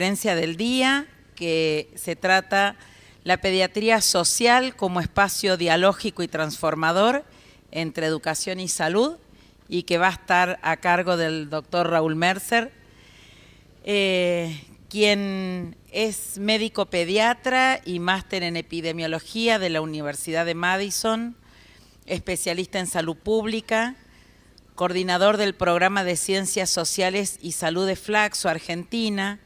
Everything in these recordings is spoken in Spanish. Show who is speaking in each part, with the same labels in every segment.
Speaker 1: Conferencia del día, que se trata la pediatría social como espacio dialógico y transformador entre educación y salud, y que va a estar a cargo del doctor Raúl Mercer, quien es médico pediatra y máster en epidemiología de la Universidad de Madison, especialista en salud pública, coordinador del programa de Ciencias Sociales y Salud de Flaxo, Argentina,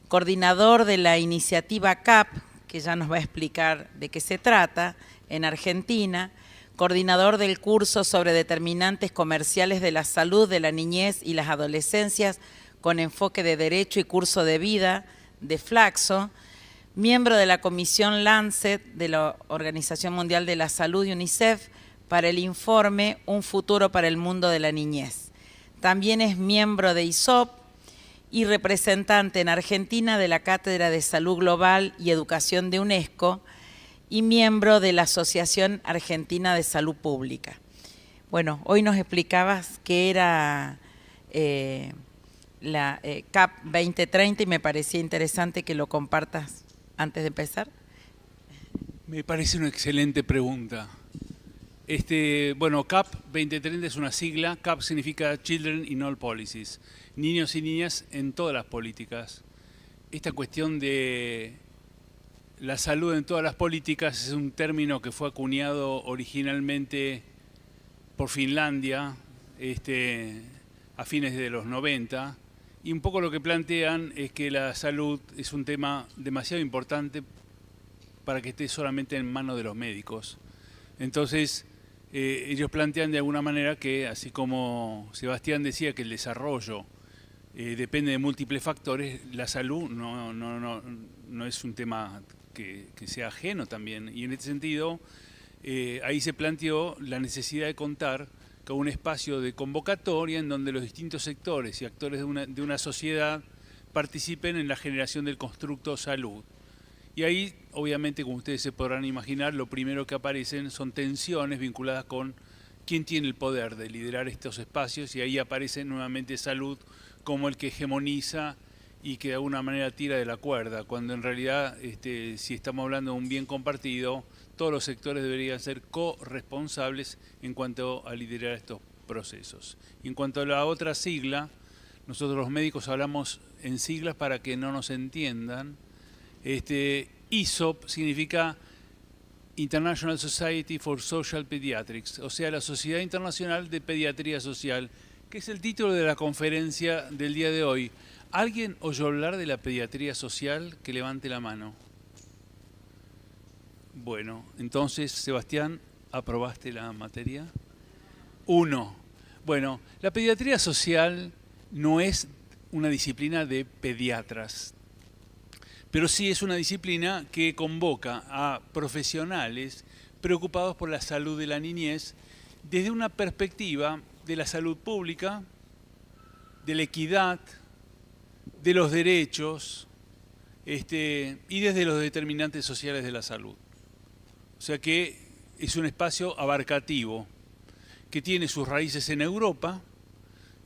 Speaker 1: coordinador de la iniciativa CAP, que ya nos va a explicar de qué se trata, en Argentina, coordinador del curso sobre determinantes comerciales de la salud de la niñez y las adolescencias con enfoque de derecho y curso de vida de Flaxo, miembro de la Comisión Lancet de la Organización Mundial de la Salud y UNICEF para el informe Un futuro para el mundo de la niñez. También es miembro de ISOP y representante en Argentina de la Cátedra de Salud Global y Educación de UNESCO y miembro de la Asociación Argentina de Salud Pública. Bueno, hoy nos explicabas qué era la CAP 2030 y me parecía interesante que lo compartas antes de empezar.
Speaker 2: Me parece una excelente pregunta. Bueno, CAP 2030 es una sigla. CAP significa Children in All Policies, niños y niñas en todas las políticas. Esta cuestión de la salud en todas las políticas es un término que fue acuñado originalmente por Finlandia a fines de los 90, y un poco lo que plantean es que la salud es un tema demasiado importante para que esté solamente en manos de los médicos. Entonces, ellos plantean de alguna manera que, así como Sebastián decía que el desarrollo depende de múltiples factores, la salud no es un tema que sea ajeno también. Y en este sentido, ahí se planteó la necesidad de contar con un espacio de convocatoria en donde los distintos sectores y actores de una sociedad participen en la generación del constructo salud. Y ahí, obviamente, como ustedes se podrán imaginar, lo primero que aparecen son tensiones vinculadas con quién tiene el poder de liderar estos espacios, y ahí aparece nuevamente salud como el que hegemoniza y que de alguna manera tira de la cuerda, cuando en realidad, si estamos hablando de un bien compartido, todos los sectores deberían ser corresponsables en cuanto a liderar estos procesos. Y en cuanto a la otra sigla, nosotros los médicos hablamos en siglas para que no nos entiendan. ISOP significa International Society for Social Pediatrics, o sea, la Sociedad Internacional de Pediatría Social, que es el título de la conferencia del día de hoy. ¿Alguien oyó hablar de la pediatría social? Que levante la mano. Bueno, entonces, Sebastián, ¿aprobaste la materia? 1. Bueno, la pediatría social no es una disciplina de pediatras, pero sí es una disciplina que convoca a profesionales preocupados por la salud de la niñez desde una perspectiva de la salud pública, de la equidad, de los derechos y desde los determinantes sociales de la salud. O sea que es un espacio abarcativo que tiene sus raíces en Europa.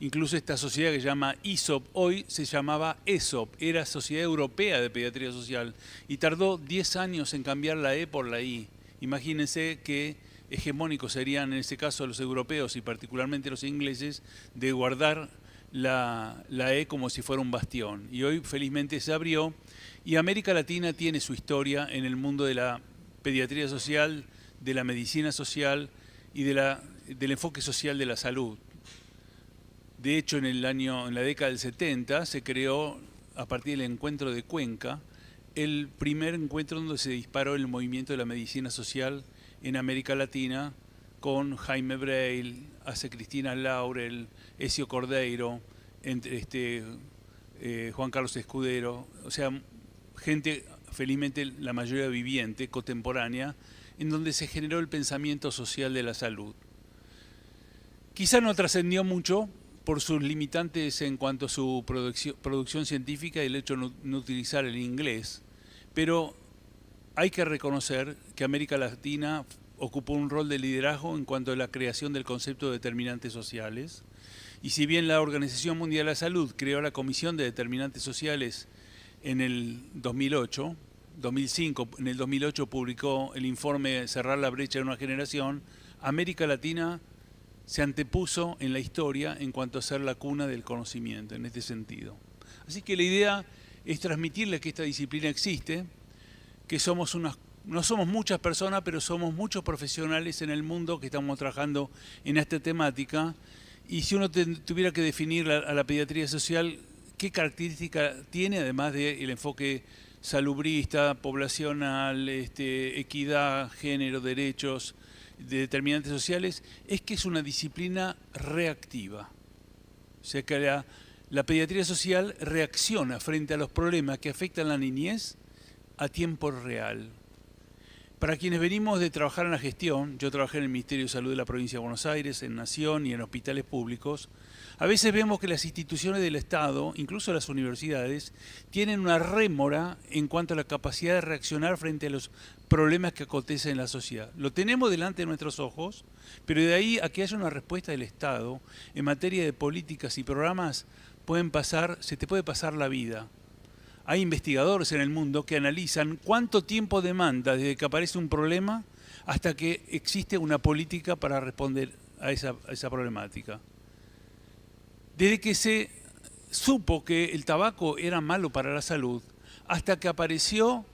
Speaker 2: Incluso esta sociedad que se llama ISOP hoy se llamaba ESOP, era Sociedad Europea de Pediatría Social, y tardó 10 años en cambiar la E por la I. Imagínense qué hegemónicos serían en ese caso los europeos y particularmente los ingleses de guardar la E como si fuera un bastión. Y hoy felizmente se abrió, y América Latina tiene su historia en el mundo de la pediatría social, de la medicina social y del enfoque social de la salud. De hecho, en la década del 70 se creó, a partir del encuentro de Cuenca, el primer encuentro donde se disparó el movimiento de la medicina social en América Latina, con Jaime Breil, hace Cristina Laurel, Ezio Cordeiro, Juan Carlos Escudero, o sea, gente, felizmente la mayoría viviente, contemporánea, en donde se generó el pensamiento social de la salud. Quizá no trascendió mucho por sus limitantes en cuanto a su producción científica y el hecho de no utilizar el inglés, pero hay que reconocer que América Latina ocupó un rol de liderazgo en cuanto a la creación del concepto de determinantes sociales, y si bien la Organización Mundial de la Salud creó la Comisión de Determinantes Sociales en el 2008, 2005, en el 2008 publicó el informe Cerrar la brecha de una generación. América Latina se antepuso en la historia en cuanto a ser la cuna del conocimiento, en este sentido. Así que la idea es transmitirles que esta disciplina existe, que no somos muchas personas, pero somos muchos profesionales en el mundo que estamos trabajando en esta temática. Y si uno tuviera que definir a la pediatría social, ¿qué característica tiene, además del enfoque salubrista, poblacional, equidad, género, derechos, de determinantes sociales? Es que es una disciplina reactiva. O sea que la pediatría social reacciona frente a los problemas que afectan a la niñez a tiempo real. Para quienes venimos de trabajar en la gestión, yo trabajé en el Ministerio de Salud de la Provincia de Buenos Aires, en Nación y en hospitales públicos, a veces vemos que las instituciones del Estado, incluso las universidades, tienen una rémora en cuanto a la capacidad de reaccionar frente a los problemas que acontecen en la sociedad. Lo tenemos delante de nuestros ojos, pero de ahí a que haya una respuesta del Estado en materia de políticas y programas, se te puede pasar la vida. Hay investigadores en el mundo que analizan cuánto tiempo demanda desde que aparece un problema hasta que existe una política para responder a esa problemática. Desde que se supo que el tabaco era malo para la salud, hasta que apareció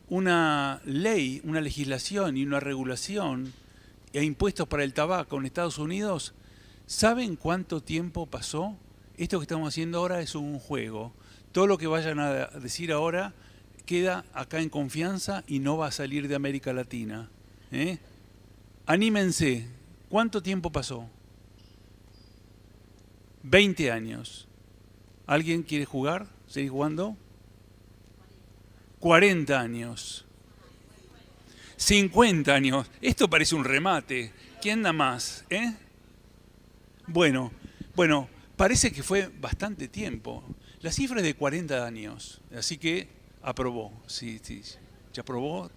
Speaker 2: una ley, una legislación y una regulación e impuestos para el tabaco en Estados Unidos, ¿saben cuánto tiempo pasó? Esto que estamos haciendo ahora es un juego. Todo lo que vayan a decir ahora queda acá en confianza y no va a salir de América Latina. Anímense. ¿Cuánto tiempo pasó? 20 años. ¿Alguien quiere jugar? ¿Seguir jugando? 40 años. 50 años. Esto parece un remate. ¿Quién da más? Bueno, parece que fue bastante tiempo. La cifra es de 40 años, así que aprobó. Sí, ya aprobó.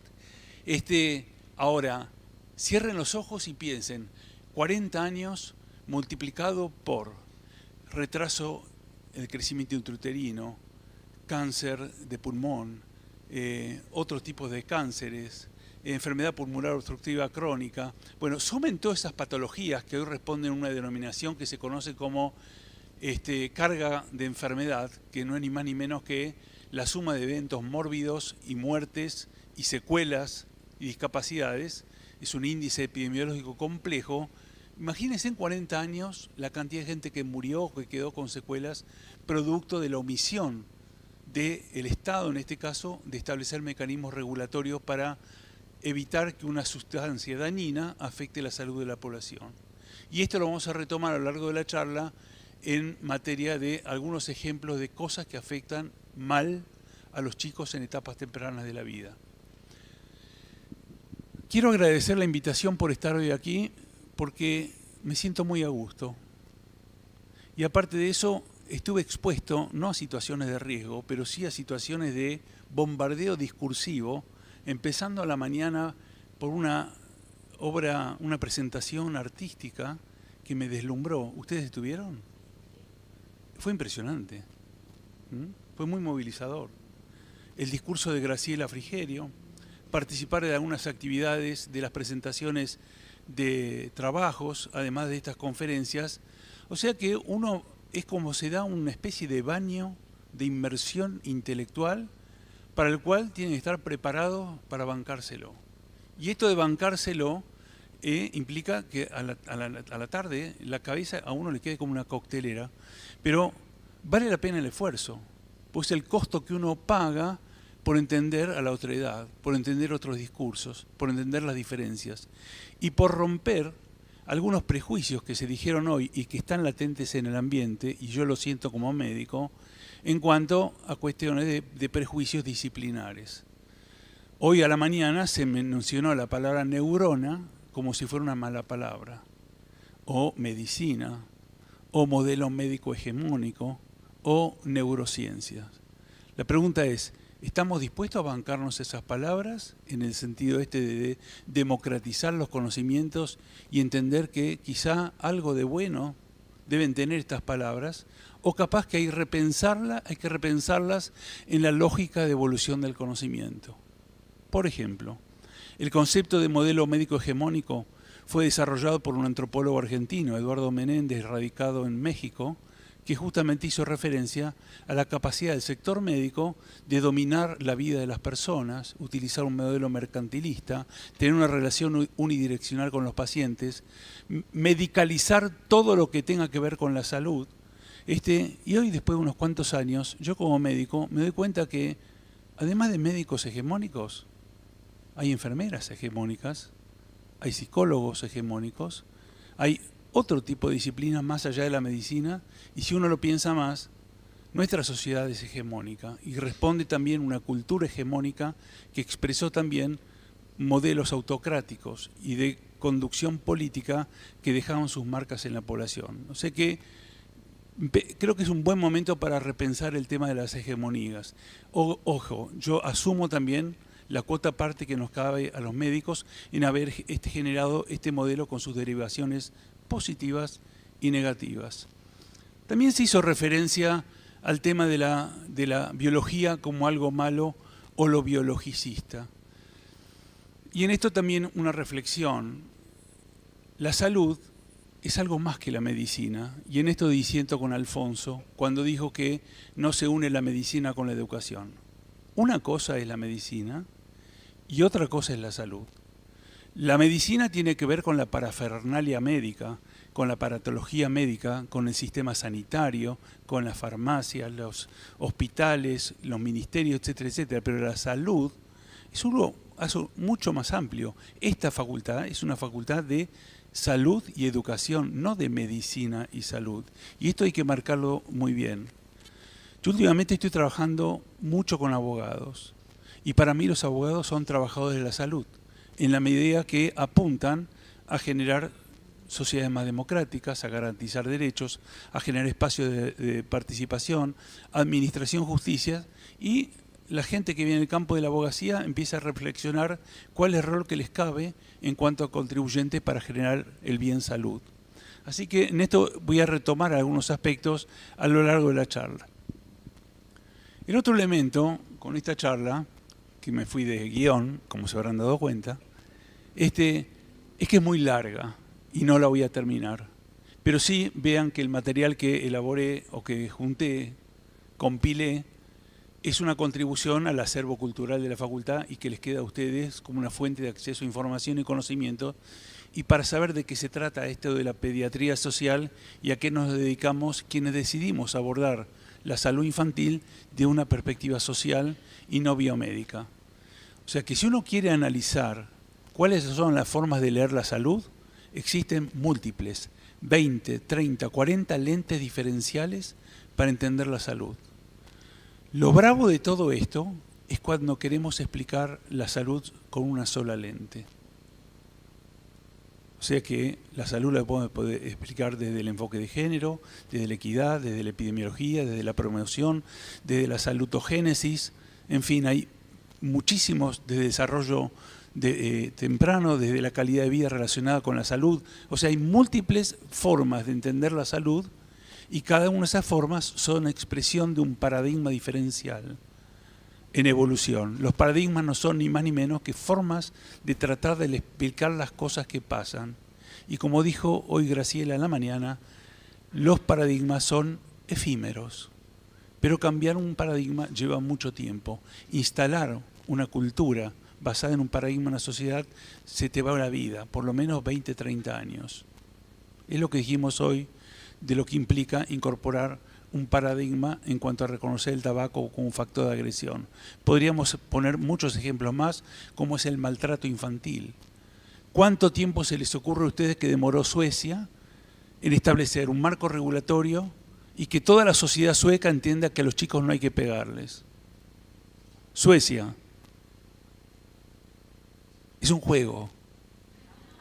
Speaker 2: Ahora, cierren los ojos y piensen, 40 años multiplicado por retraso en el crecimiento intrauterino, cáncer de pulmón, otros tipos de cánceres, enfermedad pulmonar obstructiva crónica. Bueno, sumen todas esas patologías que hoy responden a una denominación que se conoce como carga de enfermedad, que no es ni más ni menos que la suma de eventos mórbidos y muertes y secuelas y discapacidades. Es un índice epidemiológico complejo. Imagínense en 40 años la cantidad de gente que murió o que quedó con secuelas producto de la omisión del Estado, en este caso, de establecer mecanismos regulatorios para evitar que una sustancia dañina afecte la salud de la población. Y esto lo vamos a retomar a lo largo de la charla en materia de algunos ejemplos de cosas que afectan mal a los chicos en etapas tempranas de la vida. Quiero agradecer la invitación por estar hoy aquí, porque me siento muy a gusto. Y aparte de eso, estuve expuesto no a situaciones de riesgo, pero sí a situaciones de bombardeo discursivo, empezando a la mañana por una presentación artística que me deslumbró. ¿Ustedes estuvieron? Fue impresionante, fue muy movilizador. El discurso de Graciela Frigerio, participar de algunas actividades, de las presentaciones de trabajos, además de estas conferencias. O sea que uno es como se da una especie de baño de inmersión intelectual para el cual tiene que estar preparado para bancárselo. Y esto de bancárselo implica que a la tarde la cabeza a uno le quede como una coctelera, pero vale la pena el esfuerzo, pues el costo que uno paga por entender a la otredad, por entender otros discursos, por entender las diferencias y por romper algunos prejuicios que se dijeron hoy y que están latentes en el ambiente, y yo lo siento como médico, en cuanto a cuestiones de prejuicios disciplinares. Hoy a la mañana se mencionó la palabra neurona como si fuera una mala palabra, o medicina, o modelo médico hegemónico, o neurociencias. La pregunta es, ¿estamos dispuestos a bancarnos esas palabras en el sentido de democratizar los conocimientos y entender que quizá algo de bueno deben tener estas palabras, o capaz que hay que repensarlas en la lógica de evolución del conocimiento. Por ejemplo, el concepto de modelo médico hegemónico fue desarrollado por un antropólogo argentino, Eduardo Menéndez, radicado en México, que justamente hizo referencia a la capacidad del sector médico de dominar la vida de las personas, utilizar un modelo mercantilista, tener una relación unidireccional con los pacientes, medicalizar todo lo que tenga que ver con la salud. Y hoy, después de unos cuantos años, yo como médico me doy cuenta que, además de médicos hegemónicos, hay enfermeras hegemónicas, hay psicólogos hegemónicos, hay otro tipo de disciplinas más allá de la medicina, y si uno lo piensa más, nuestra sociedad es hegemónica y responde también a una cultura hegemónica que expresó también modelos autocráticos y de conducción política que dejaban sus marcas en la población. O sea que creo que es un buen momento para repensar el tema de las hegemonías. Ojo, yo asumo también la cuota parte que nos cabe a los médicos en haber generado este modelo con sus derivaciones positivas y negativas. También se hizo referencia al tema de la biología como algo malo o lo biologicista. Y en esto también una reflexión. La salud es algo más que la medicina, y en esto disiento con Alfonso cuando dijo que no se une la medicina con la educación. Una cosa es la medicina y otra cosa es la salud. La medicina tiene que ver con la parafernalia médica, con la aparatología médica, con el sistema sanitario, con las farmacias, los hospitales, los ministerios, etcétera, etcétera. Pero la salud es algo mucho más amplio. Esta facultad es una facultad de salud y educación, no de medicina y salud. Y esto hay que marcarlo muy bien. Yo últimamente estoy trabajando mucho con abogados. Y para mí los abogados son trabajadores de la salud, en la medida que apuntan a generar sociedades más democráticas, a garantizar derechos, a generar espacios de participación, administración, justicia, y la gente que viene del campo de la abogacía empieza a reflexionar cuál es el rol que les cabe en cuanto a contribuyentes para generar el bien salud. Así que en esto voy a retomar algunos aspectos a lo largo de la charla. El otro elemento con esta charla, que me fui de guión, como se habrán dado cuenta, es que es muy larga y no la voy a terminar. Pero sí vean que el material que elaboré o que junté, compilé, es una contribución al acervo cultural de la facultad y que les queda a ustedes como una fuente de acceso a información y conocimiento, y para saber de qué se trata esto de la pediatría social y a qué nos dedicamos quienes decidimos abordar la salud infantil de una perspectiva social y no biomédica. O sea que si uno quiere analizar cuáles son las formas de leer la salud, existen múltiples, 20, 30, 40 lentes diferenciales para entender la salud. Lo bravo de todo esto es cuando queremos explicar la salud con una sola lente. O sea que la salud la podemos poder explicar desde el enfoque de género, desde la equidad, desde la epidemiología, desde la promoción, desde la salutogénesis. En fin, hay muchísimos de desarrollo temprano, desde la calidad de vida relacionada con la salud. O sea, hay múltiples formas de entender la salud y cada una de esas formas son expresión de un paradigma diferencial en evolución. Los paradigmas no son ni más ni menos que formas de tratar de explicar las cosas que pasan. Y como dijo hoy Graciela en la mañana, los paradigmas son efímeros. Pero cambiar un paradigma lleva mucho tiempo. Instalar una cultura basada en un paradigma en la sociedad se te va la vida, por lo menos 20, 30 años. Es lo que dijimos hoy de lo que implica incorporar un paradigma en cuanto a reconocer el tabaco como un factor de agresión. Podríamos poner muchos ejemplos más, como es el maltrato infantil. ¿Cuánto tiempo se les ocurre a ustedes que demoró Suecia en establecer un marco regulatorio y que toda la sociedad sueca entienda que a los chicos no hay que pegarles? Suecia es un juego,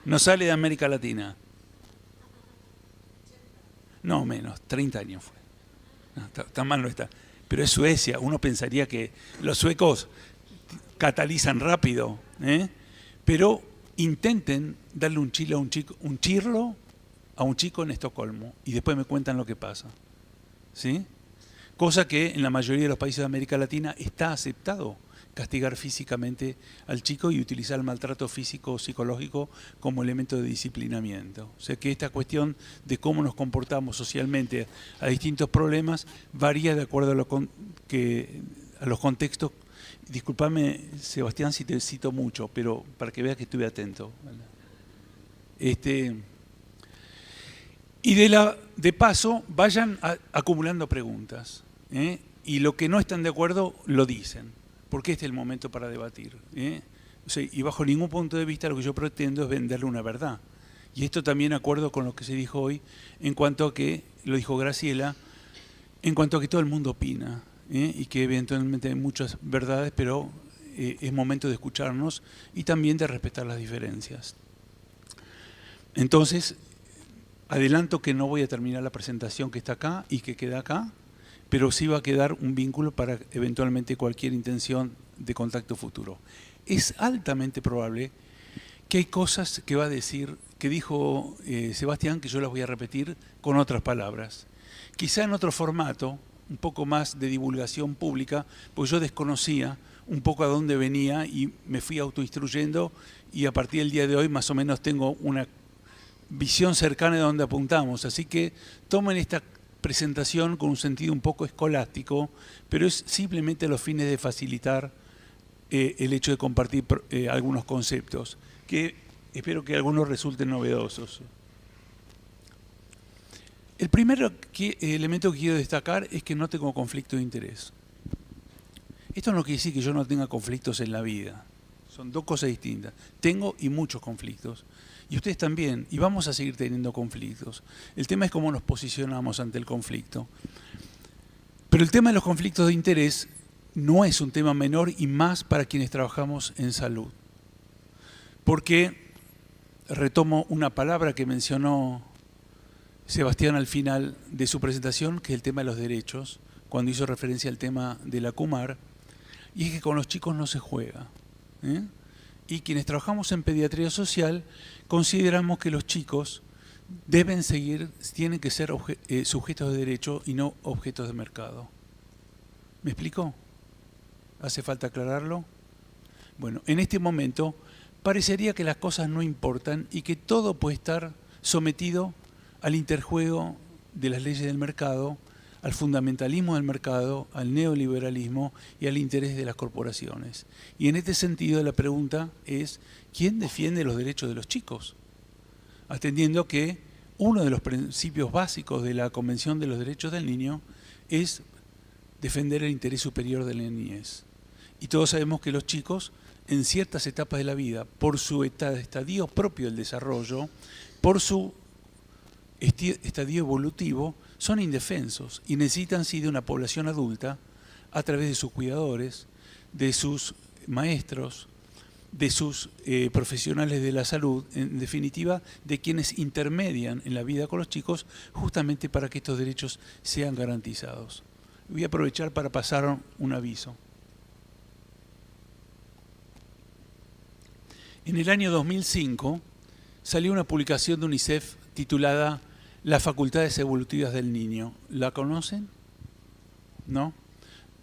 Speaker 2: no sale de América Latina. No, menos, 30 años fue. No, tan mal no está. Pero es Suecia, uno pensaría que los suecos catalizan rápido, pero intenten darle un chirlo
Speaker 3: a un chico en Estocolmo y después me cuentan lo que pasa. ¿Sí? Cosa que en la mayoría de los países de América Latina está aceptado castigar físicamente al chico y utilizar el maltrato físico o psicológico como elemento de disciplinamiento. O sea que esta cuestión de cómo nos comportamos socialmente a distintos problemas varía de acuerdo a los contextos. Disculpame, Sebastián, si te cito mucho, pero para que veas que estuve atento. Y de paso, vayan acumulando preguntas, ¿eh? Y lo que no están de acuerdo, lo dicen, porque este es el momento para debatir, ¿eh? O sea, y bajo ningún punto de vista lo que yo pretendo es venderle una verdad. Y esto también acuerdo con lo que se dijo hoy, en cuanto a que, lo dijo Graciela, en cuanto a que todo el mundo opina, ¿eh? Y que eventualmente hay muchas verdades, pero es momento de escucharnos y también de respetar las diferencias. Entonces, adelanto que no voy a terminar la presentación que está acá y que queda acá, pero sí va a quedar un vínculo para eventualmente cualquier intención de contacto futuro. Es altamente probable que hay cosas que va a decir, que dijo Sebastián, que yo las voy a repetir con otras palabras. Quizá en otro formato, un poco más de divulgación pública, pues yo desconocía un poco a dónde venía y me fui autoinstruyendo y a partir del día de hoy más o menos tengo una visión cercana de dónde apuntamos. Así que tomen esta presentación con un sentido un poco escolástico, pero es simplemente a los fines de facilitar el hecho de compartir algunos conceptos, que espero que algunos resulten novedosos. El primer elemento que quiero destacar es que no tengo conflicto de interés. Esto no quiere decir que yo no tenga conflictos en la vida. Son dos cosas distintas. Tengo y muchos conflictos. Y ustedes también. Y vamos a seguir teniendo conflictos. El tema es cómo nos posicionamos ante el conflicto. Pero el tema de los conflictos de interés no es un tema menor y más para quienes trabajamos en salud. Porque, retomo una palabra que mencionó Sebastián al final de su presentación, que es el tema de los derechos, cuando hizo referencia al tema de la Kumar, y es que con los chicos no se juega, ¿eh? Y quienes trabajamos en pediatría social consideramos que los chicos tienen que ser sujetos de derecho y no objetos de mercado. ¿Me explico? ¿Hace falta aclararlo? Bueno, en este momento parecería que las cosas no importan y que todo puede estar sometido al interjuego de las leyes del mercado, al fundamentalismo del mercado, al neoliberalismo y al interés de las corporaciones. Y en este sentido la pregunta es, ¿quién defiende los derechos de los chicos? Atendiendo que uno de los principios básicos de la Convención de los Derechos del Niño es defender el interés superior de la niñez. Y todos sabemos que los chicos, en ciertas etapas de la vida, por su estadio propio del desarrollo, por su estadio evolutivo, son indefensos y necesitan sí de una población adulta a través de sus cuidadores, de sus maestros, de sus profesionales de la salud, en definitiva, de quienes intermedian en la vida con los chicos justamente para que estos derechos sean garantizados. Voy a aprovechar para pasar un aviso. En el año 2005 salió una publicación de UNICEF titulada Las facultades evolutivas del niño. ¿La conocen? ¿No?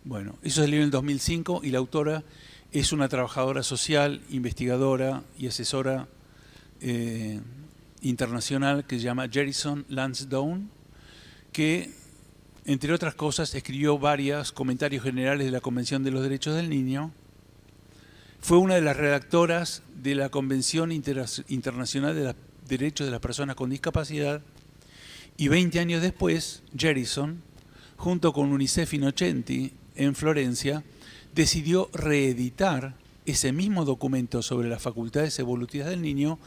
Speaker 3: Bueno, eso salió en el 2005 y la autora es una trabajadora social, investigadora y asesora internacional que se llama Jerison Lansdowne, que, entre otras cosas, escribió varios comentarios generales de la Convención de los Derechos del Niño. Fue una de las redactoras de la Convención Internacional de los Derechos de las Personas con Discapacidad y 20 años después, Jerison, junto con UNICEF Innocenti en Florencia, decidió reeditar ese mismo documento sobre las facultades evolutivas del niño,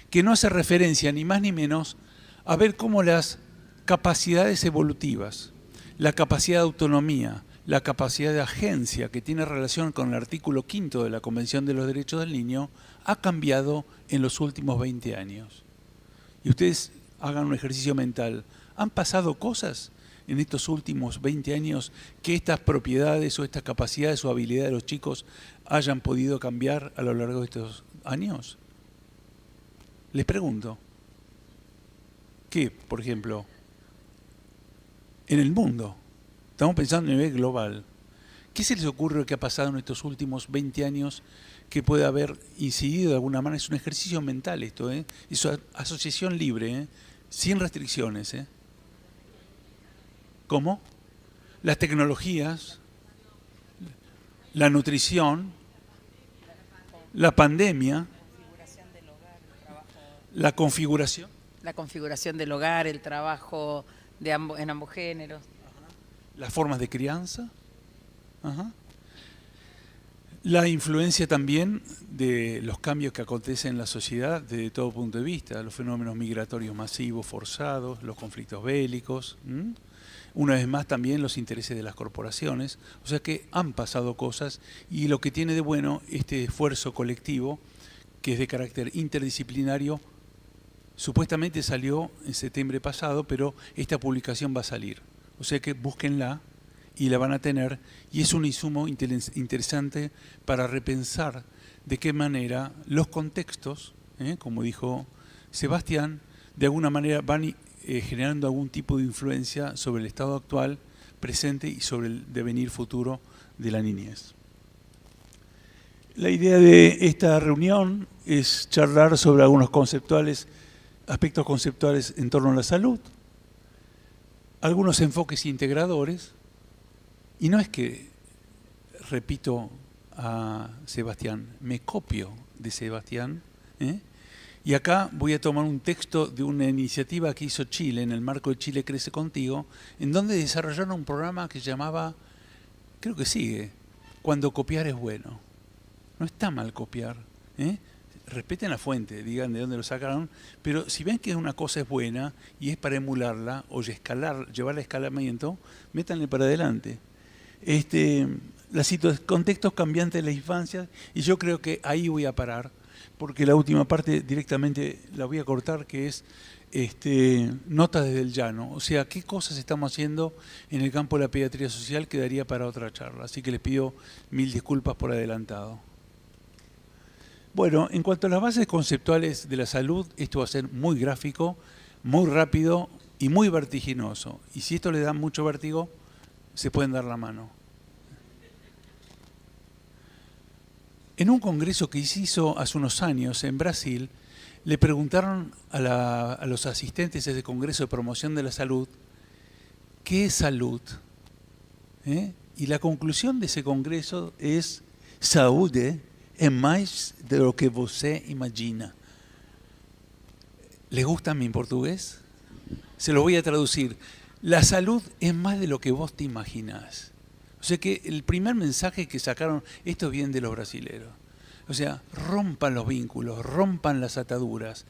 Speaker 3: que no hace referencia ni más ni menos a ver cómo las capacidades evolutivas, la capacidad de autonomía, la capacidad de agencia que tiene relación con el artículo 5 de la Convención de los Derechos del Niño ha cambiado en los últimos 20 años. Y ustedes hagan un ejercicio mental. ¿Han pasado cosas en estos últimos 20 años que estas propiedades o estas capacidades o habilidades de los chicos hayan podido cambiar a lo largo de estos años? Les pregunto. ¿Qué, por ejemplo? En el mundo. Estamos pensando a nivel global. ¿Qué se les ocurre que ha pasado en estos últimos 20 años que puede haber incidido de alguna manera? Es un ejercicio mental esto, ¿eh? Es asociación libre, ¿eh? Sin restricciones, ¿eh? ¿Cómo? Las tecnologías, la nutrición, la pandemia, la configuración.
Speaker 1: La configuración del hogar, el trabajo en ambos géneros.
Speaker 3: Las formas de crianza. Ajá. La influencia también de los cambios que acontecen en la sociedad desde todo punto de vista, los fenómenos migratorios masivos, forzados, los conflictos bélicos, una vez más también los intereses de las corporaciones, o sea que han pasado cosas y lo que tiene de bueno este esfuerzo colectivo, que es de carácter interdisciplinario, supuestamente salió en septiembre pasado, pero esta publicación va a salir, o sea que búsquenla y la van a tener, y es un insumo interesante para repensar de qué manera los contextos, como dijo Sebastián, de alguna manera van generando algún tipo de influencia sobre el estado actual, presente y sobre el devenir futuro de la niñez. La idea de esta reunión es charlar sobre algunos aspectos conceptuales en torno a la salud, algunos enfoques integradores. Y no es que repito a Sebastián, me copio de Sebastián, y acá voy a tomar un texto de una iniciativa que hizo Chile en el marco de Chile Crece Contigo, en donde desarrollaron un programa que se llamaba, creo que sigue, Cuando copiar es bueno. No está mal copiar, respeten la fuente, digan de dónde lo sacaron, pero si ven que una cosa es buena y es para emularla o llevarla a escalamiento, métanle para adelante. Contextos cambiantes de la infancia, y yo creo que ahí voy a parar, porque la última parte directamente la voy a cortar, que es notas desde el llano, o sea, qué cosas estamos haciendo en el campo de la pediatría social que daría para otra charla, así que les pido 1000 disculpas por adelantado. Bueno, en cuanto a las bases conceptuales de la salud, esto va a ser muy gráfico, muy rápido y muy vertiginoso, y si esto le da mucho vértigo, se pueden dar la mano. En un congreso que se hizo hace unos años en Brasil, le preguntaron a los asistentes de ese congreso de promoción de la salud, ¿qué es salud? Y la conclusión de ese congreso es: saúde é mais de lo que você imagina. ¿Les gusta mi portugués? Se lo voy a traducir. La salud es más de lo que vos te imaginás. O sea que el primer mensaje que sacaron, esto viene de los brasileros. O sea, rompan los vínculos, rompan las ataduras.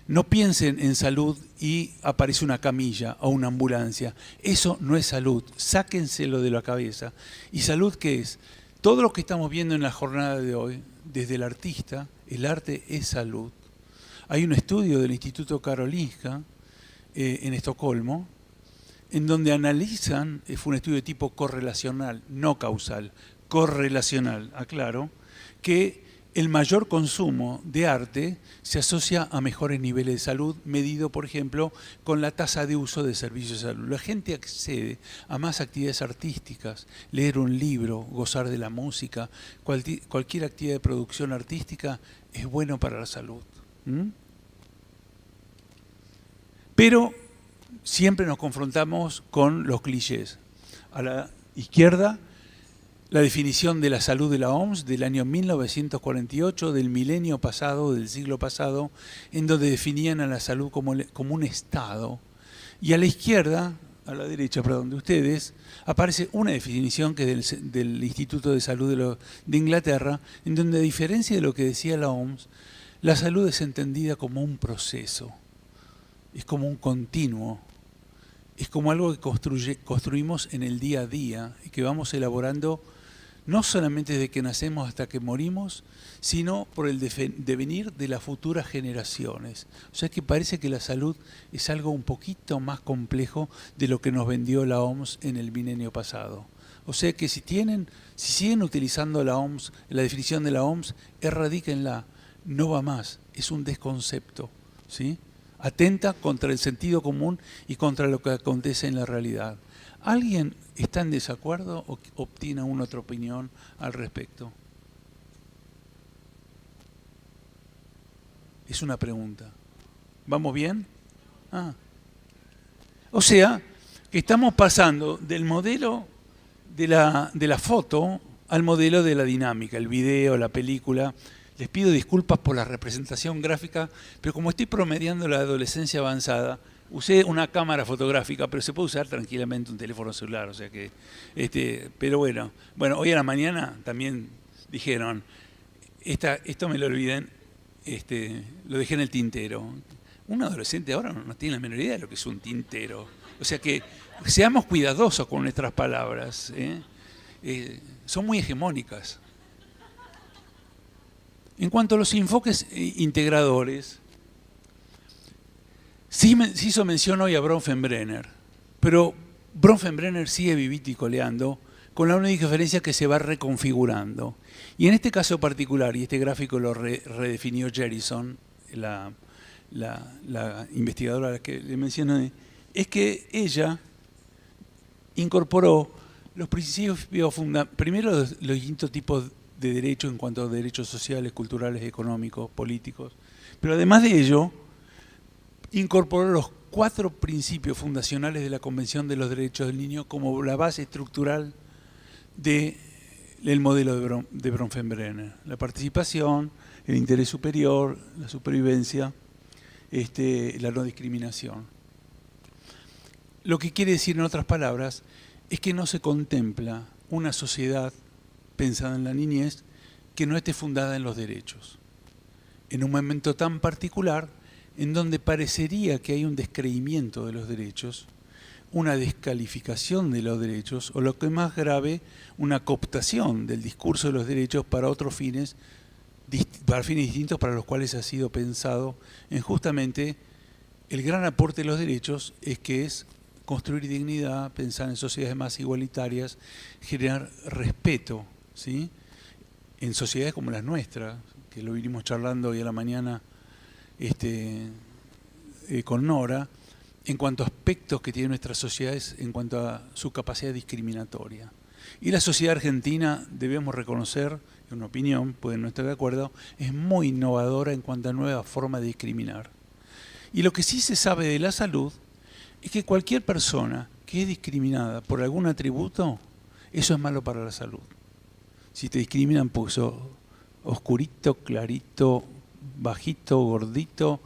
Speaker 3: No piensen en salud y aparece una camilla o una ambulancia. Eso no es salud. Sáquenselo de la cabeza. ¿Y salud qué es? Todo lo que estamos viendo en la jornada de hoy, desde el artista, el arte es salud. Hay un estudio del Instituto Karolinska en Estocolmo, en donde analizan, fue un estudio de tipo correlacional, no causal, correlacional, aclaro, que el mayor consumo de arte se asocia a mejores niveles de salud, medido, por ejemplo, con la tasa de uso de servicios de salud. La gente accede a más actividades artísticas, leer un libro, gozar de la música, cualquier actividad de producción artística es bueno para la salud. Pero siempre nos confrontamos con los clichés. A la izquierda, la definición de la salud de la OMS del año 1948, del milenio pasado, del siglo pasado, en donde definían a la salud como un estado. Y a la izquierda, a la derecha, perdón, de ustedes, aparece una definición que es del Instituto de Salud de Inglaterra, en donde, a diferencia de lo que decía la OMS, la salud es entendida como un proceso, es como un continuo. Es como algo que construimos en el día a día y que vamos elaborando no solamente desde que nacemos hasta que morimos, sino por el devenir de las futuras generaciones. O sea que parece que la salud es algo un poquito más complejo de lo que nos vendió la OMS en el milenio pasado. O sea que si siguen utilizando la OMS, la definición de la OMS, erradíquenla, no va más, es un desconcepto, ¿sí? atenta contra el sentido común y contra lo que acontece en la realidad. ¿Alguien está en desacuerdo o obtiene una otra opinión al respecto? Es una pregunta. ¿Vamos bien? O sea, que estamos pasando del modelo de la foto al modelo de la dinámica, el video, la película. Les pido disculpas por la representación gráfica, pero como estoy promediando la adolescencia avanzada, usé una cámara fotográfica, pero se puede usar tranquilamente un teléfono celular, o sea que, pero bueno, hoy a la mañana también dijeron, esto me lo olviden, lo dejé en el tintero. Un adolescente ahora no tiene la menor idea de lo que es un tintero. O sea que seamos cuidadosos con nuestras palabras, son muy hegemónicas. En cuanto a los enfoques integradores, sí hizo mención hoy a Bronfenbrenner, pero Bronfenbrenner sigue vivito y coleando, con la única diferencia que se va reconfigurando. Y en este caso particular, y este gráfico lo redefinió Jerison, la investigadora a la que le mencioné, es que ella incorporó los principios primero los distintos tipos de derechos en cuanto a derechos sociales, culturales, económicos, políticos, pero además de ello incorporó los 4 principios fundacionales de la Convención de los Derechos del Niño como la base estructural del modelo de Bronfenbrenner: la participación, el interés superior, la supervivencia, la no discriminación. Lo que quiere decir, en otras palabras, es que no se contempla una sociedad pensada en la niñez que no esté fundada en los derechos. En un momento tan particular, en donde parecería que hay un descreimiento de los derechos, una descalificación de los derechos, o lo que es más grave, una cooptación del discurso de los derechos para otros fines, para fines distintos para los cuales ha sido pensado en justamente el gran aporte de los derechos, que es construir dignidad, pensar en sociedades más igualitarias, generar respeto, ¿sí?, en sociedades como las nuestras, que lo vinimos charlando hoy a la mañana con Nora, en cuanto a aspectos que tienen nuestras sociedades en cuanto a su capacidad discriminatoria. Y la sociedad argentina, debemos reconocer, en una opinión, pueden no estar de acuerdo, es muy innovadora en cuanto a nuevas formas de discriminar. Y lo que sí se sabe de la salud es que cualquier persona que es discriminada por algún atributo, eso es malo para la salud. Si te discriminan porque sos oscurito, clarito, bajito, gordito,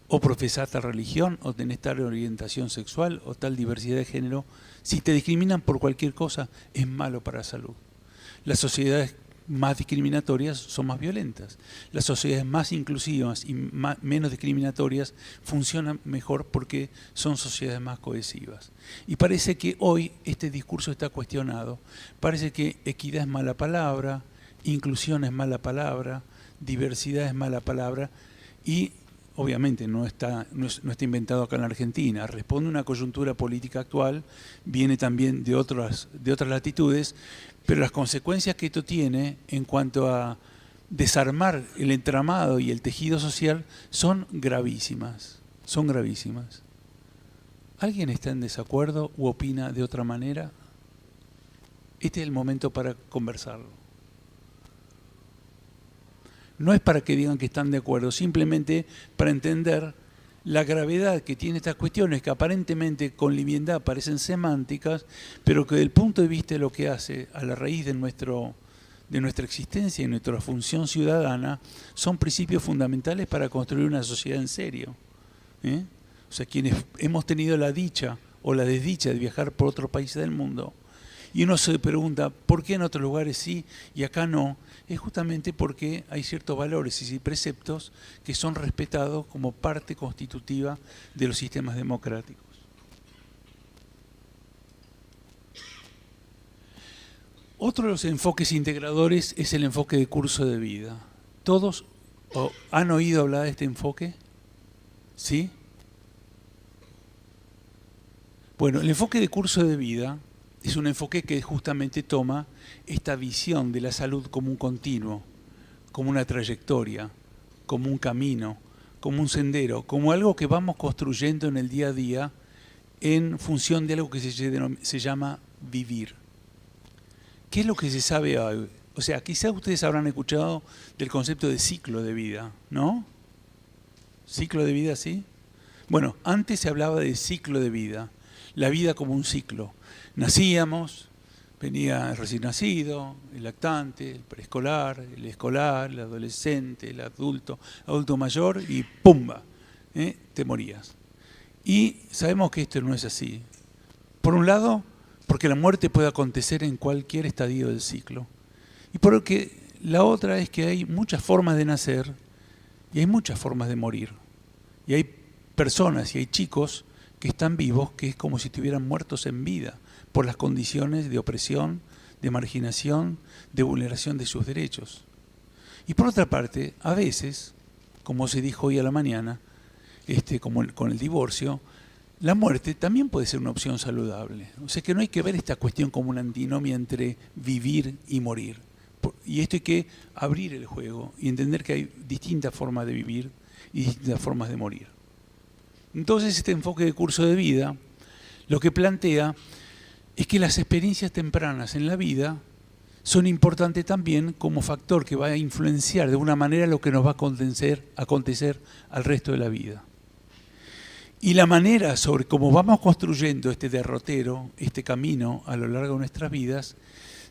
Speaker 3: o profesás tal religión, o tenés tal orientación sexual, o tal diversidad de género, si te discriminan por cualquier cosa, es malo para la salud. Las sociedades más discriminatorias son más violentas. Las sociedades más inclusivas y menos discriminatorias funcionan mejor porque son sociedades más cohesivas. Y parece que hoy este discurso está cuestionado. Parece que equidad es mala palabra, inclusión es mala palabra, diversidad es mala palabra, y obviamente no está inventado acá en la Argentina, responde a una coyuntura política actual, viene también de otras latitudes, pero las consecuencias que esto tiene en cuanto a desarmar el entramado y el tejido social son gravísimas, ¿Alguien está en desacuerdo u opina de otra manera? Este es el momento para conversarlo. No es para que digan que están de acuerdo, simplemente para entender la gravedad que tiene estas cuestiones, que aparentemente con liviandad parecen semánticas, pero que desde el punto de vista de lo que hace a la raíz de nuestra existencia y nuestra función ciudadana, son principios fundamentales para construir una sociedad en serio. O sea, quienes hemos tenido la dicha o la desdicha de viajar por otros países del mundo, y uno se pregunta, ¿por qué en otros lugares sí y acá no? Es justamente porque hay ciertos valores y preceptos que son respetados como parte constitutiva de los sistemas democráticos. Otro de los enfoques integradores es el enfoque de curso de vida. ¿Todos han oído hablar de este enfoque? ¿Sí? Bueno, el enfoque de curso de vida es un enfoque que justamente toma esta visión de la salud como un continuo, como una trayectoria, como un camino, como un sendero, como algo que vamos construyendo en el día a día en función de algo que se llama vivir. ¿Qué es lo que se sabe hoy? O sea, quizás ustedes habrán escuchado del concepto de ciclo de vida, ¿no? ¿Ciclo de vida, sí? Bueno, antes se hablaba de ciclo de vida, la vida como un ciclo. Nacíamos, venía el recién nacido, el lactante, el preescolar, el escolar, el adolescente, el adulto mayor y ¡pumba! Te morías. Y sabemos que esto no es así. Por un lado, porque la muerte puede acontecer en cualquier estadio del ciclo. Y porque la otra es que hay muchas formas de nacer y hay muchas formas de morir. Y hay personas y hay chicos que están vivos que es como si estuvieran muertos en vida por las condiciones de opresión, de marginación, de vulneración de sus derechos. Y por otra parte, a veces, como se dijo hoy a la mañana, con el divorcio, la muerte también puede ser una opción saludable. O sea que no hay que ver esta cuestión como una antinomia entre vivir y morir. Y esto hay que abrir el juego y entender que hay distintas formas de vivir y distintas formas de morir. Entonces este enfoque de curso de vida lo que plantea es que las experiencias tempranas en la vida son importantes también como factor que va a influenciar de una manera lo que nos va a acontecer al resto de la vida. Y la manera sobre cómo vamos construyendo este derrotero, este camino a lo largo de nuestras vidas,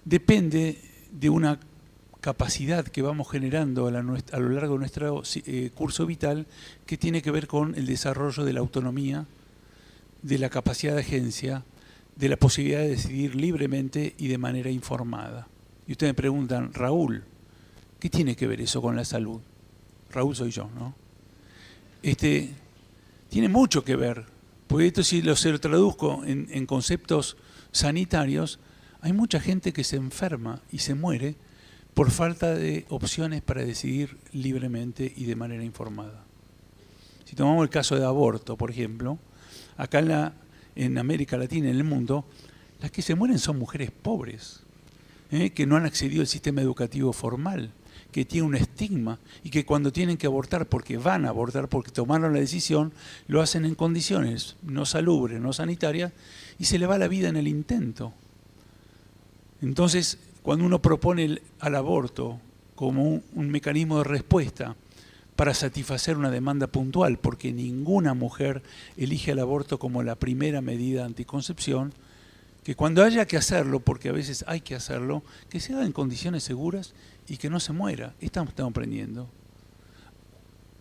Speaker 3: depende de una capacidad que vamos generando a lo largo de nuestro curso vital que tiene que ver con el desarrollo de la autonomía, de la capacidad de agencia, de la posibilidad de decidir libremente y de manera informada. Y ustedes me preguntan, Raúl, ¿qué tiene que ver eso con la salud? Raúl soy yo, ¿no? Tiene mucho que ver, porque esto si se lo traduzco en conceptos sanitarios, hay mucha gente que se enferma y se muere por falta de opciones para decidir libremente y de manera informada. Si tomamos el caso de aborto, por ejemplo, acá en América Latina, en el mundo, las que se mueren son mujeres pobres, que no han accedido al sistema educativo formal, que tiene un estigma y que cuando tienen que abortar, porque van a abortar, porque tomaron la decisión, lo hacen en condiciones no salubres, no sanitarias, y se le va la vida en el intento. Entonces, cuando uno propone al aborto como un mecanismo de respuesta para satisfacer una demanda puntual, porque ninguna mujer elige el aborto como la primera medida de anticoncepción, que cuando haya que hacerlo, porque a veces hay que hacerlo, que se haga en condiciones seguras y que no se muera. Estamos aprendiendo.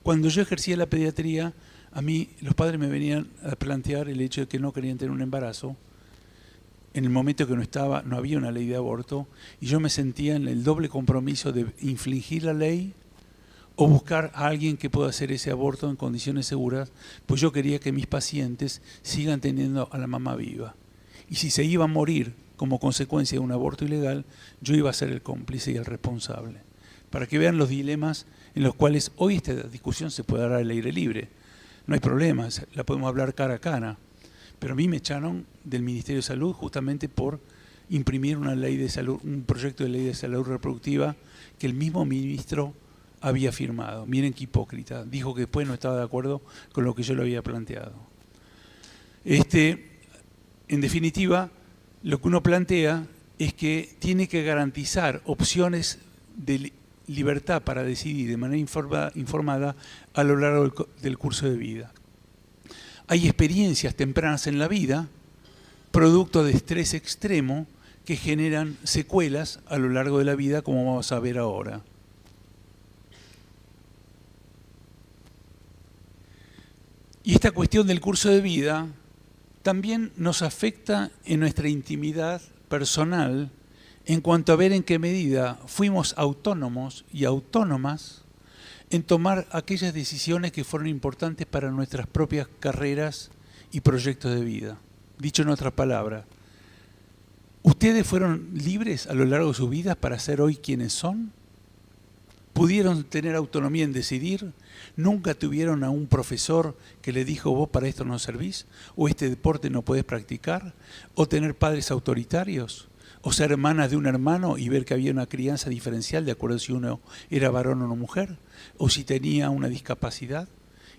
Speaker 3: Cuando yo ejercía la pediatría, a mí los padres me venían a plantear el hecho de que no querían tener un embarazo, en el momento que no había una ley de aborto, y yo me sentía en el doble compromiso de infligir la ley o buscar a alguien que pueda hacer ese aborto en condiciones seguras, pues yo quería que mis pacientes sigan teniendo a la mamá viva. Y si se iba a morir como consecuencia de un aborto ilegal, yo iba a ser el cómplice y el responsable. Para que vean los dilemas en los cuales hoy esta discusión se puede dar al aire libre. No hay problema, la podemos hablar cara a cara. Pero a mí me echaron del Ministerio de Salud justamente por imprimir una ley de salud, un proyecto de ley de salud reproductiva que el mismo ministro había firmado. Miren qué hipócrita. Dijo que después no estaba de acuerdo con lo que yo le había planteado. En definitiva, lo que uno plantea es que tiene que garantizar opciones de libertad para decidir de manera informada a lo largo del curso de vida. Hay experiencias tempranas en la vida, producto de estrés extremo, que generan secuelas a lo largo de la vida, como vamos a ver ahora. Y esta cuestión del curso de vida también nos afecta en nuestra intimidad personal en cuanto a ver en qué medida fuimos autónomos y autónomas en tomar aquellas decisiones que fueron importantes para nuestras propias carreras y proyectos de vida. Dicho en otras palabras, ¿ustedes fueron libres a lo largo de sus vidas para ser hoy quienes son? ¿Pudieron tener autonomía en decidir? ¿Nunca tuvieron a un profesor que le dijo vos para esto no servís? ¿O este deporte no podés practicar? ¿O tener padres autoritarios? ¿O ser hermanas de un hermano y ver que había una crianza diferencial de acuerdo si uno era varón o no mujer? ¿O si tenía una discapacidad?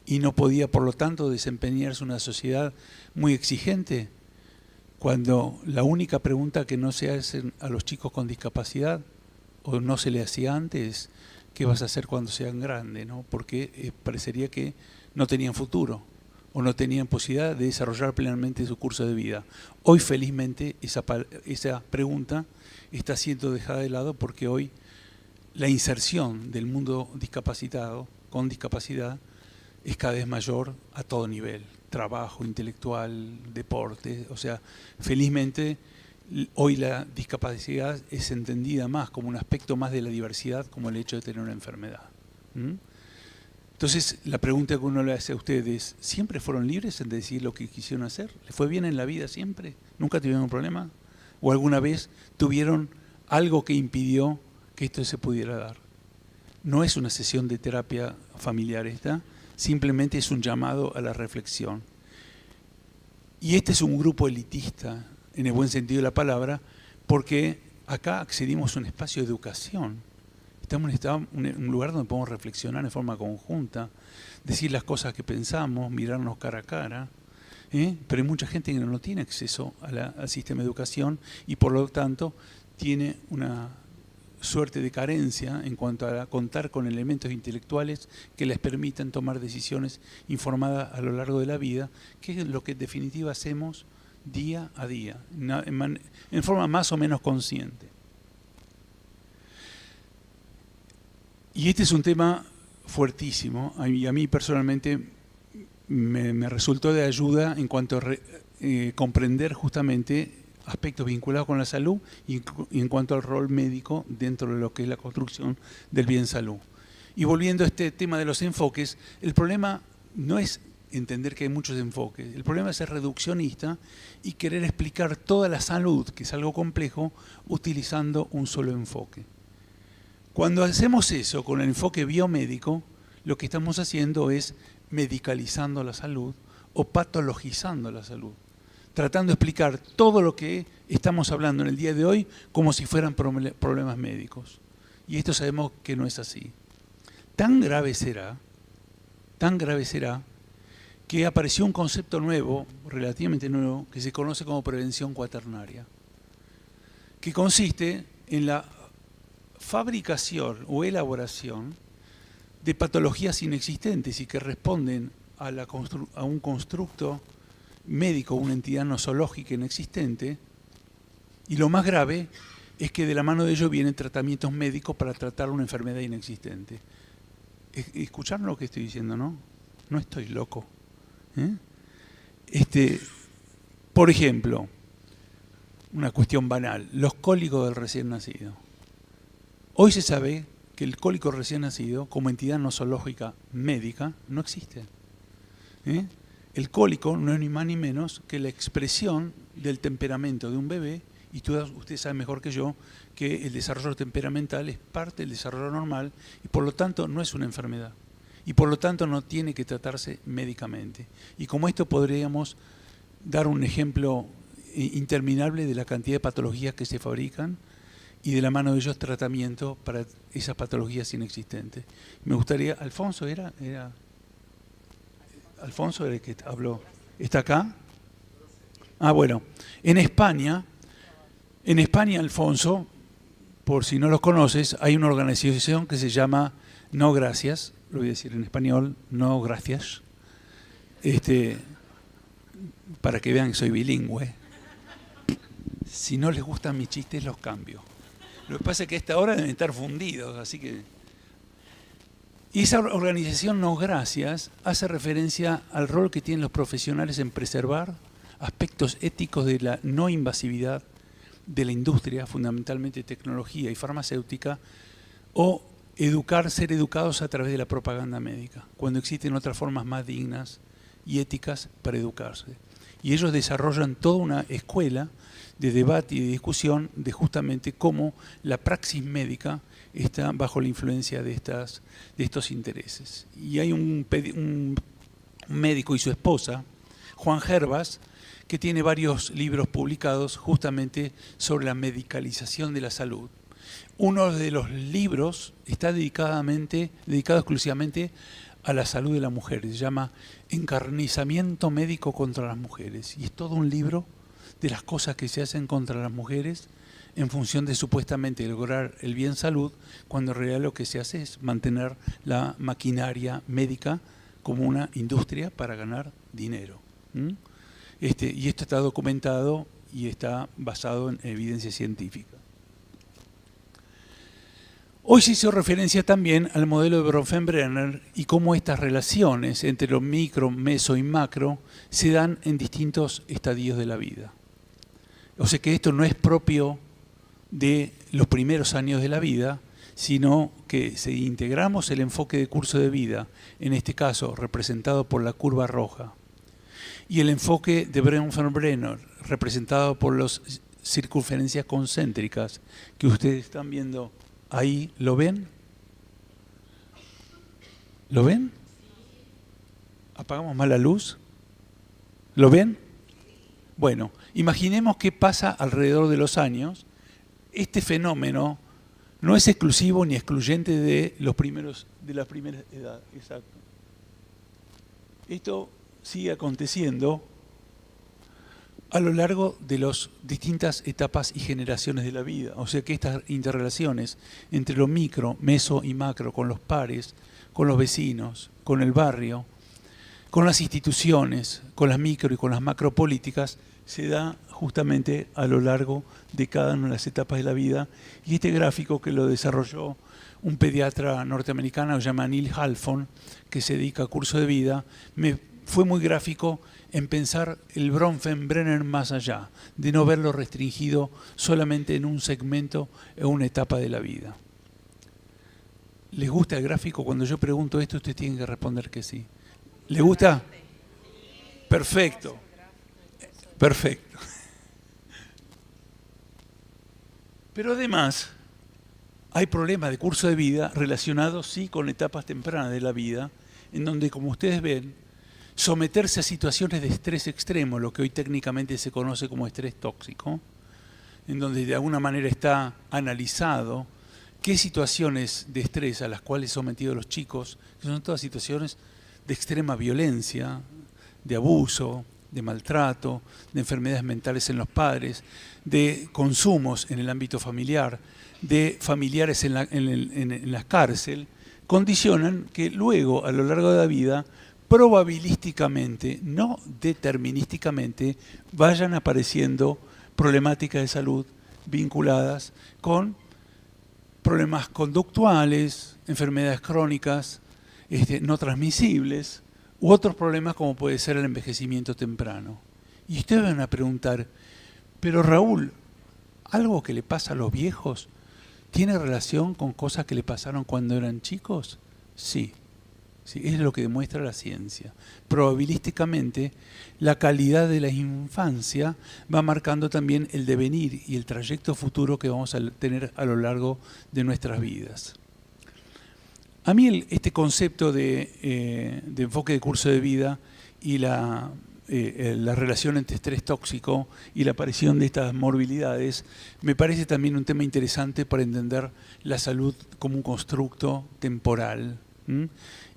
Speaker 3: y no podía, por lo tanto, desempeñarse en una sociedad muy exigente, cuando la única pregunta que no se hacen a los chicos con discapacidad, o no se le hacía antes, ¿qué vas a hacer cuando sean grandes? ¿No? Porque parecería que no tenían futuro o no tenían posibilidad de desarrollar plenamente su curso de vida. Hoy, felizmente, esa pregunta está siendo dejada de lado porque hoy la inserción del mundo discapacitado, con discapacidad, es cada vez mayor a todo nivel, trabajo, intelectual, deporte. O sea, felizmente hoy la discapacidad es entendida más como un aspecto más de la diversidad, como el hecho de tener una enfermedad. Entonces, la pregunta que uno le hace a ustedes, ¿siempre fueron libres en decir lo que quisieron hacer? ¿Les fue bien en la vida siempre? ¿Nunca tuvieron un problema? ¿O alguna vez tuvieron algo que impidió que esto se pudiera dar? No es una sesión de terapia familiar esta, simplemente es un llamado a la reflexión. Y este es un grupo elitista, en el buen sentido de la palabra, porque acá accedimos a un espacio de educación. Estamos en un lugar donde podemos reflexionar en forma conjunta, decir las cosas que pensamos, mirarnos cara a cara. Pero hay mucha gente que no tiene acceso al sistema de educación y por lo tanto tiene una suerte de carencia en cuanto a contar con elementos intelectuales que les permitan tomar decisiones informadas a lo largo de la vida, que es lo que en definitiva hacemos día a día, en forma más o menos consciente. Y este es un tema fuertísimo, y a mí personalmente me resultó de ayuda en cuanto a comprender justamente aspectos vinculados con la salud y en cuanto al rol médico dentro de lo que es la construcción del bien salud. Y volviendo a este tema de los enfoques, el problema no es entender que hay muchos enfoques, el problema es ser reduccionista y querer explicar toda la salud, que es algo complejo, utilizando un solo enfoque. Cuando hacemos eso con el enfoque biomédico, lo que estamos haciendo es medicalizando la salud o patologizando la salud, tratando de explicar todo lo que estamos hablando en el día de hoy como si fueran problemas médicos. Y esto sabemos que no es así. Tan grave será que apareció un concepto nuevo, relativamente nuevo, que se conoce como prevención cuaternaria, que consiste en la fabricación o elaboración de patologías inexistentes y que responden a un constructo médico, una entidad nosológica inexistente, y lo más grave es que de la mano de ello vienen tratamientos médicos para tratar una enfermedad inexistente. ¿Escucharon lo que estoy diciendo, no? No estoy loco. Por ejemplo, una cuestión banal, los cólicos del recién nacido. Hoy se sabe que el cólico recién nacido, como entidad nosológica médica, no existe. El cólico no es ni más ni menos que la expresión del temperamento de un bebé, y usted sabe mejor que yo que el desarrollo temperamental es parte del desarrollo normal y por lo tanto no es una enfermedad. Y por lo tanto no tiene que tratarse médicamente. Y como esto podríamos dar un ejemplo interminable de la cantidad de patologías que se fabrican y de la mano de ellos tratamiento para esas patologías inexistentes. Me gustaría, Alfonso Alfonso era el que habló. ¿Está acá? Bueno. En España, Alfonso, por si no los conoces, hay una organización que se llama No Gracias, lo voy a decir en español, No Gracias, para que vean que soy bilingüe. Si no les gustan mis chistes, los cambio. Lo que pasa es que a esta hora deben estar fundidos, así que... Y esa organización No Gracias hace referencia al rol que tienen los profesionales en preservar aspectos éticos de la no invasividad de la industria, fundamentalmente tecnología y farmacéutica, o ser educados a través de la propaganda médica, cuando existen otras formas más dignas y éticas para educarse. Y ellos desarrollan toda una escuela de debate y de discusión de justamente cómo la praxis médica está bajo la influencia de estos intereses. Y hay un médico y su esposa, Juan Hervas, que tiene varios libros publicados justamente sobre la medicalización de la salud. Uno de los libros está dedicado exclusivamente a la salud de la mujer. Se llama Encarnizamiento médico contra las mujeres. Y es todo un libro de las cosas que se hacen contra las mujeres en función de supuestamente lograr el bien salud, cuando en realidad lo que se hace es mantener la maquinaria médica como una industria para ganar dinero. Y esto está documentado y está basado en evidencia científica. Hoy se hizo referencia también al modelo de Bronfenbrenner y cómo estas relaciones entre lo micro, meso y macro se dan en distintos estadios de la vida. O sea que esto no es propio de los primeros años de la vida, sino que si integramos el enfoque de curso de vida, en este caso representado por la curva roja, y el enfoque de Bronfenbrenner, representado por las circunferencias concéntricas que ustedes están viendo ahí, ¿lo ven? ¿Lo ven? ¿Apagamos más la luz? ¿Lo ven? Bueno, imaginemos qué pasa alrededor de los años. Este fenómeno no es exclusivo ni excluyente de las primeras edades. Exacto. Esto sigue aconteciendo a lo largo de las distintas etapas y generaciones de la vida. O sea que estas interrelaciones entre lo micro, meso y macro, con los pares, con los vecinos, con el barrio, con las instituciones, con las micro y con las macropolíticas, se da justamente a lo largo de cada una de las etapas de la vida. Y este gráfico, que lo desarrolló un pediatra norteamericano, se llama Neil Halfon, que se dedica a curso de vida, fue muy gráfico en pensar el Bronfenbrenner más allá, de no verlo restringido solamente en un segmento o una etapa de la vida. ¿Les gusta el gráfico? Cuando yo pregunto esto, ustedes tienen que responder que sí. ¿Les gusta? Perfecto. Perfecto. Pero además, hay problemas de curso de vida relacionados, sí, con etapas tempranas de la vida, en donde, como ustedes ven, someterse a situaciones de estrés extremo, lo que hoy técnicamente se conoce como estrés tóxico, en donde de alguna manera está analizado qué situaciones de estrés a las cuales son sometidos los chicos, que son todas situaciones de extrema violencia, de abuso, de maltrato, de enfermedades mentales en los padres, de consumos en el ámbito familiar, de familiares en la cárcel, condicionan que luego, a lo largo de la vida, probabilísticamente, no determinísticamente, vayan apareciendo problemáticas de salud vinculadas con problemas conductuales, enfermedades crónicas, no transmisibles, u otros problemas como puede ser el envejecimiento temprano. Y ustedes van a preguntar, pero Raúl, ¿algo que le pasa a los viejos tiene relación con cosas que le pasaron cuando eran chicos? Sí. Sí, es lo que demuestra la ciencia. Probabilísticamente, la calidad de la infancia va marcando también el devenir y el trayecto futuro que vamos a tener a lo largo de nuestras vidas. A mí este concepto de enfoque de curso de vida y la relación entre estrés tóxico y la aparición de estas morbilidades me parece también un tema interesante para entender la salud como un constructo temporal.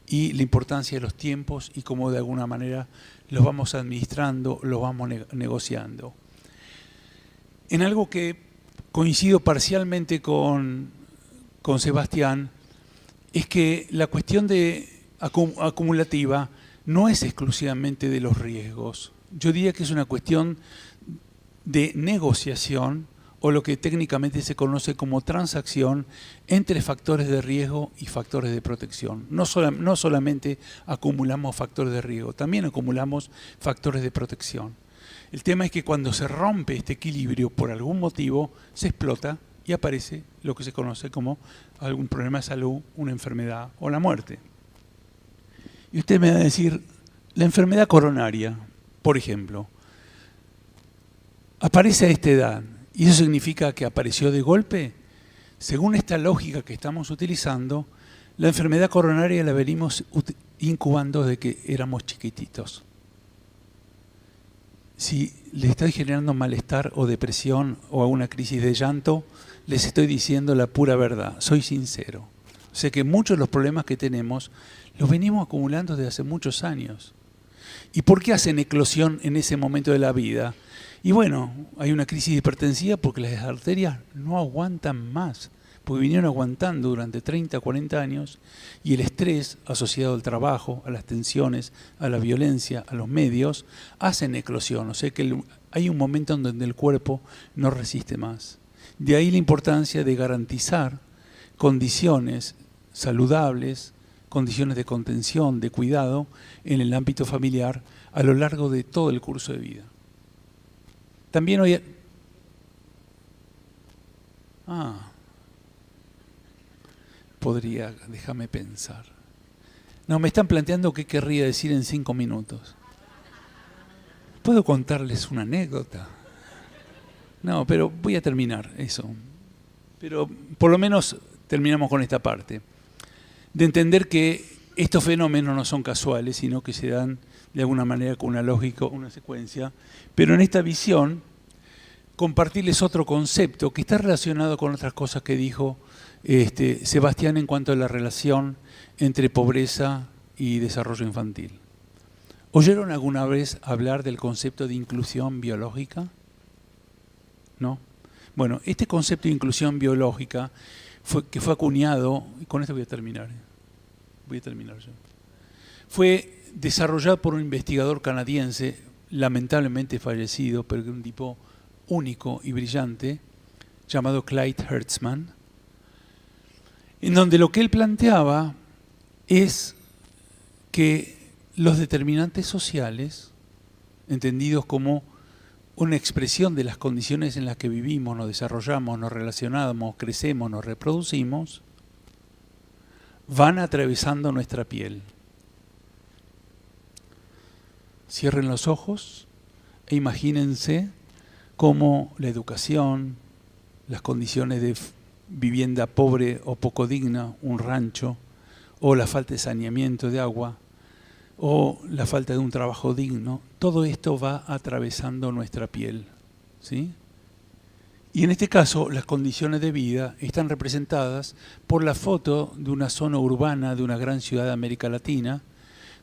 Speaker 3: Y la importancia de los tiempos y cómo de alguna manera los vamos administrando, los vamos negociando. En algo que coincido parcialmente con Sebastián, es que la cuestión acumulativa no es exclusivamente de los riesgos. Yo diría que es una cuestión de negociación, o lo que técnicamente se conoce como transacción entre factores de riesgo y factores de protección. No solamente acumulamos factores de riesgo, también acumulamos factores de protección. El tema es que cuando se rompe este equilibrio por algún motivo, se explota y aparece lo que se conoce como algún problema de salud, una enfermedad o la muerte. Y usted me va a decir, la enfermedad coronaria, por ejemplo, aparece a esta edad. ¿Y eso significa que apareció de golpe? Según esta lógica que estamos utilizando, la enfermedad coronaria la venimos incubando desde que éramos chiquititos. Si les estoy generando malestar o depresión o alguna crisis de llanto, les estoy diciendo la pura verdad, soy sincero. O sea que muchos de los problemas que tenemos los venimos acumulando desde hace muchos años. ¿Y por qué hacen eclosión en ese momento de la vida? Y bueno, hay una crisis hipertensiva porque las arterias no aguantan más, porque vinieron aguantando durante 30, 40 años, y el estrés asociado al trabajo, a las tensiones, a la violencia, a los medios, hacen eclosión. O sea que hay un momento en donde el cuerpo no resiste más. De ahí la importancia de garantizar condiciones saludables, condiciones de contención, de cuidado en el ámbito familiar a lo largo de todo el curso de vida. También hoy... podría, déjame pensar. No, me están planteando qué querría decir en 5 minutos. ¿Puedo contarles una anécdota? No, pero voy a terminar eso. Pero por lo menos terminamos con esta parte. De entender que estos fenómenos no son casuales, sino que se dan de alguna manera con una lógica, una secuencia. Pero en esta visión, compartirles otro concepto que está relacionado con otras cosas que dijo Sebastián en cuanto a la relación entre pobreza y desarrollo infantil. ¿Oyeron alguna vez hablar del concepto de inclusión biológica? ¿No? Bueno, este concepto de inclusión biológica que fue acuñado, y con esto voy a terminar yo, fue desarrollado por un investigador canadiense, lamentablemente fallecido, pero un tipo único y brillante, llamado Clyde Hertzman, en donde lo que él planteaba es que los determinantes sociales, entendidos como una expresión de las condiciones en las que vivimos, nos desarrollamos, nos relacionamos, crecemos, nos reproducimos, van atravesando nuestra piel. Cierren los ojos e imagínense cómo la educación, las condiciones de vivienda pobre o poco digna, un rancho, o la falta de saneamiento de agua, o la falta de un trabajo digno, todo esto va atravesando nuestra piel, ¿sí? Y en este caso, las condiciones de vida están representadas por la foto de una zona urbana de una gran ciudad de América Latina,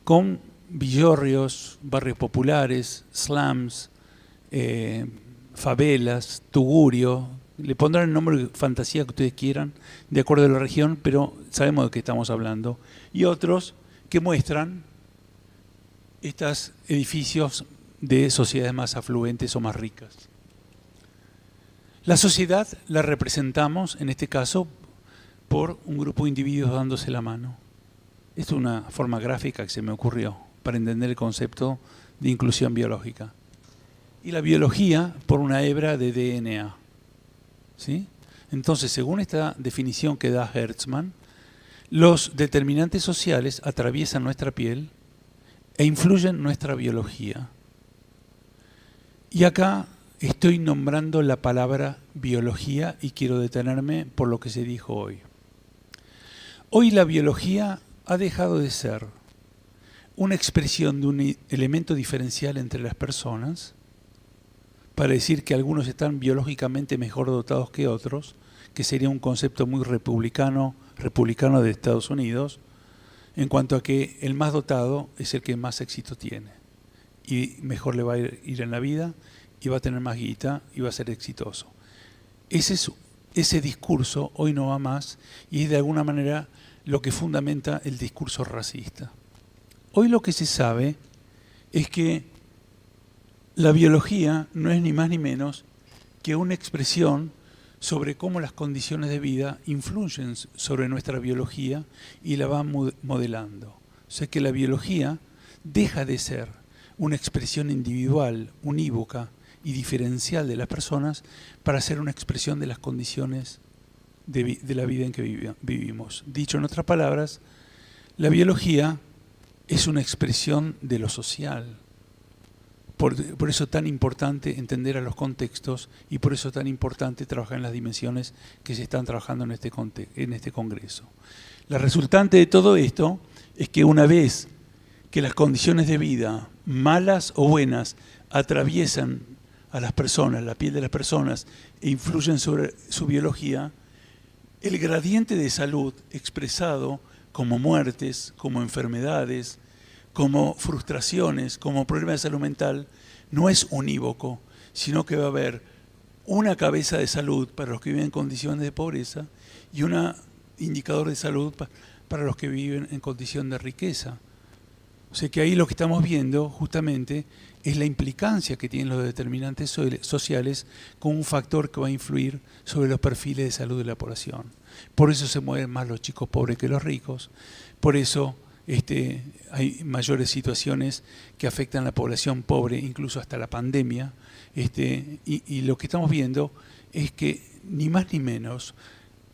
Speaker 3: con villorrios, barrios populares, slums, favelas, tugurio, le pondrán el nombre de fantasía que ustedes quieran, de acuerdo a la región, pero sabemos de qué estamos hablando. Y otros que muestran estos edificios de sociedades más afluentes o más ricas. La sociedad la representamos, en este caso, por un grupo de individuos dándose la mano. Esto es una forma gráfica que se me ocurrió para entender el concepto de inclusión biológica. Y la biología por una hebra de DNA. ¿Sí? Entonces, según esta definición que da Hertzman, los determinantes sociales atraviesan nuestra piel e influyen en nuestra biología. Y acá estoy nombrando la palabra biología y quiero detenerme por lo que se dijo hoy. Hoy la biología ha dejado de ser una expresión de un elemento diferencial entre las personas, para decir que algunos están biológicamente mejor dotados que otros, que sería un concepto muy republicano de Estados Unidos, en cuanto a que el más dotado es el que más éxito tiene y mejor le va a ir en la vida y va a tener más guita y va a ser exitoso. Ese discurso hoy no va más y es de alguna manera lo que fundamenta el discurso racista. Hoy lo que se sabe es que la biología no es ni más ni menos que una expresión sobre cómo las condiciones de vida influyen sobre nuestra biología y la van modelando. O sea que la biología deja de ser una expresión individual, unívoca y diferencial de las personas para ser una expresión de las condiciones de la vida en que vivimos. Dicho en otras palabras, la biología es una expresión de lo social. Por eso es tan importante entender a los contextos y por eso es tan importante trabajar en las dimensiones que se están trabajando en este congreso. La resultante de todo esto es que una vez que las condiciones de vida, malas o buenas, atraviesan a las personas, la piel de las personas, e influyen sobre su biología, el gradiente de salud expresado como muertes, como enfermedades, como frustraciones, como problemas de salud mental, no es unívoco, sino que va a haber una cabeza de salud para los que viven en condiciones de pobreza y un indicador de salud para los que viven en condición de riqueza. O sea que ahí lo que estamos viendo justamente es la implicancia que tienen los determinantes sociales como un factor que va a influir sobre los perfiles de salud de la población. Por eso se mueren más los chicos pobres que los ricos, por eso hay mayores situaciones que afectan a la población pobre, incluso hasta la pandemia, y lo que estamos viendo es que ni más ni menos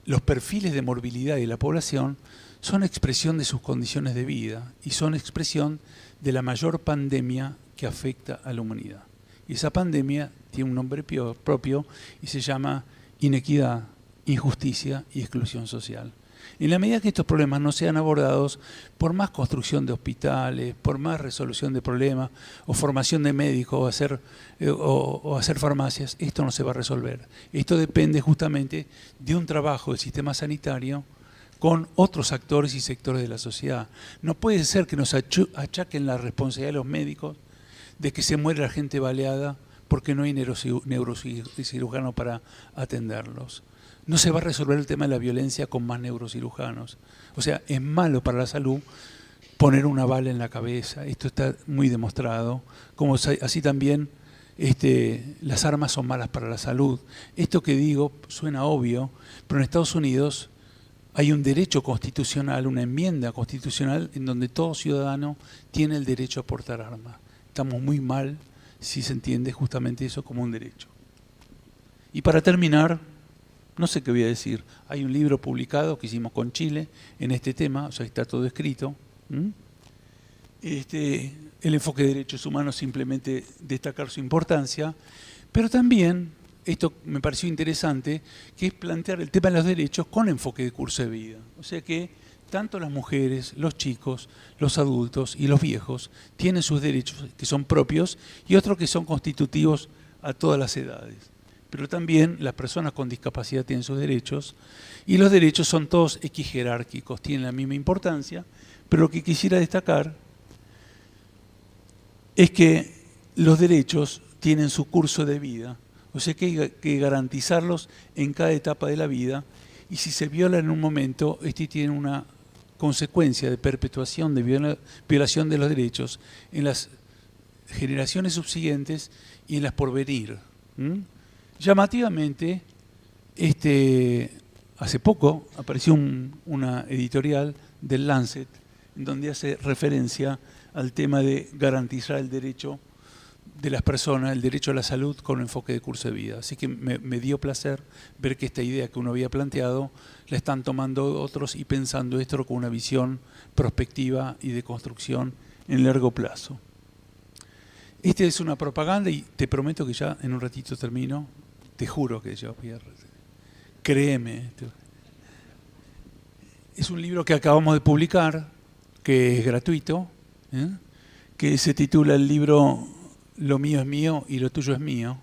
Speaker 3: los perfiles de morbilidad de la población son expresión de sus condiciones de vida y son expresión de la mayor pandemia que afecta a la humanidad. Y esa pandemia tiene un nombre propio y se llama inequidad, injusticia y exclusión social. En la medida que estos problemas no sean abordados por más construcción de hospitales, por más resolución de problemas, o formación de médicos, o hacer farmacias, esto no se va a resolver. Esto depende justamente de un trabajo del sistema sanitario con otros actores y sectores de la sociedad. No puede ser que nos achaquen la responsabilidad de los médicos de que se muere la gente baleada porque no hay neurocirujano para atenderlos. No se va a resolver el tema de la violencia con más neurocirujanos. O sea, es malo para la salud poner una bala en la cabeza. Esto está muy demostrado. Como así también las armas son malas para la salud. Esto que digo suena obvio, pero en Estados Unidos hay un derecho constitucional, una enmienda constitucional en donde todo ciudadano tiene el derecho a portar armas. Estamos muy mal si se entiende justamente eso como un derecho. Y para terminar, no sé qué voy a decir. Hay un libro publicado que hicimos con Chile en este tema, o sea, está todo escrito. El enfoque de derechos humanos, simplemente destacar su importancia, pero también, esto me pareció interesante, que es plantear el tema de los derechos con enfoque de curso de vida. O sea que tanto las mujeres, los chicos, los adultos y los viejos tienen sus derechos que son propios y otros que son constitutivos a todas las edades. Pero también las personas con discapacidad tienen sus derechos y los derechos son todos equijerárquicos, tienen la misma importancia, pero lo que quisiera destacar es que los derechos tienen su curso de vida, o sea que hay que garantizarlos en cada etapa de la vida y si se violan en un momento, tiene una consecuencia de perpetuación, de violación de los derechos en las generaciones subsiguientes y en las por venir. Llamativamente, hace poco apareció una editorial del Lancet en donde hace referencia al tema de garantizar el derecho de las personas, el derecho a la salud con enfoque de curso de vida. Así que me dio placer ver que esta idea que uno había planteado la están tomando otros y pensando esto con una visión prospectiva y de construcción en largo plazo. Esta es una propaganda y te prometo que ya en un ratito termino. Te juro que yo voy a... Créeme. Es un libro que acabamos de publicar, que es gratuito, que se titula el libro Lo mío es mío y lo tuyo es mío,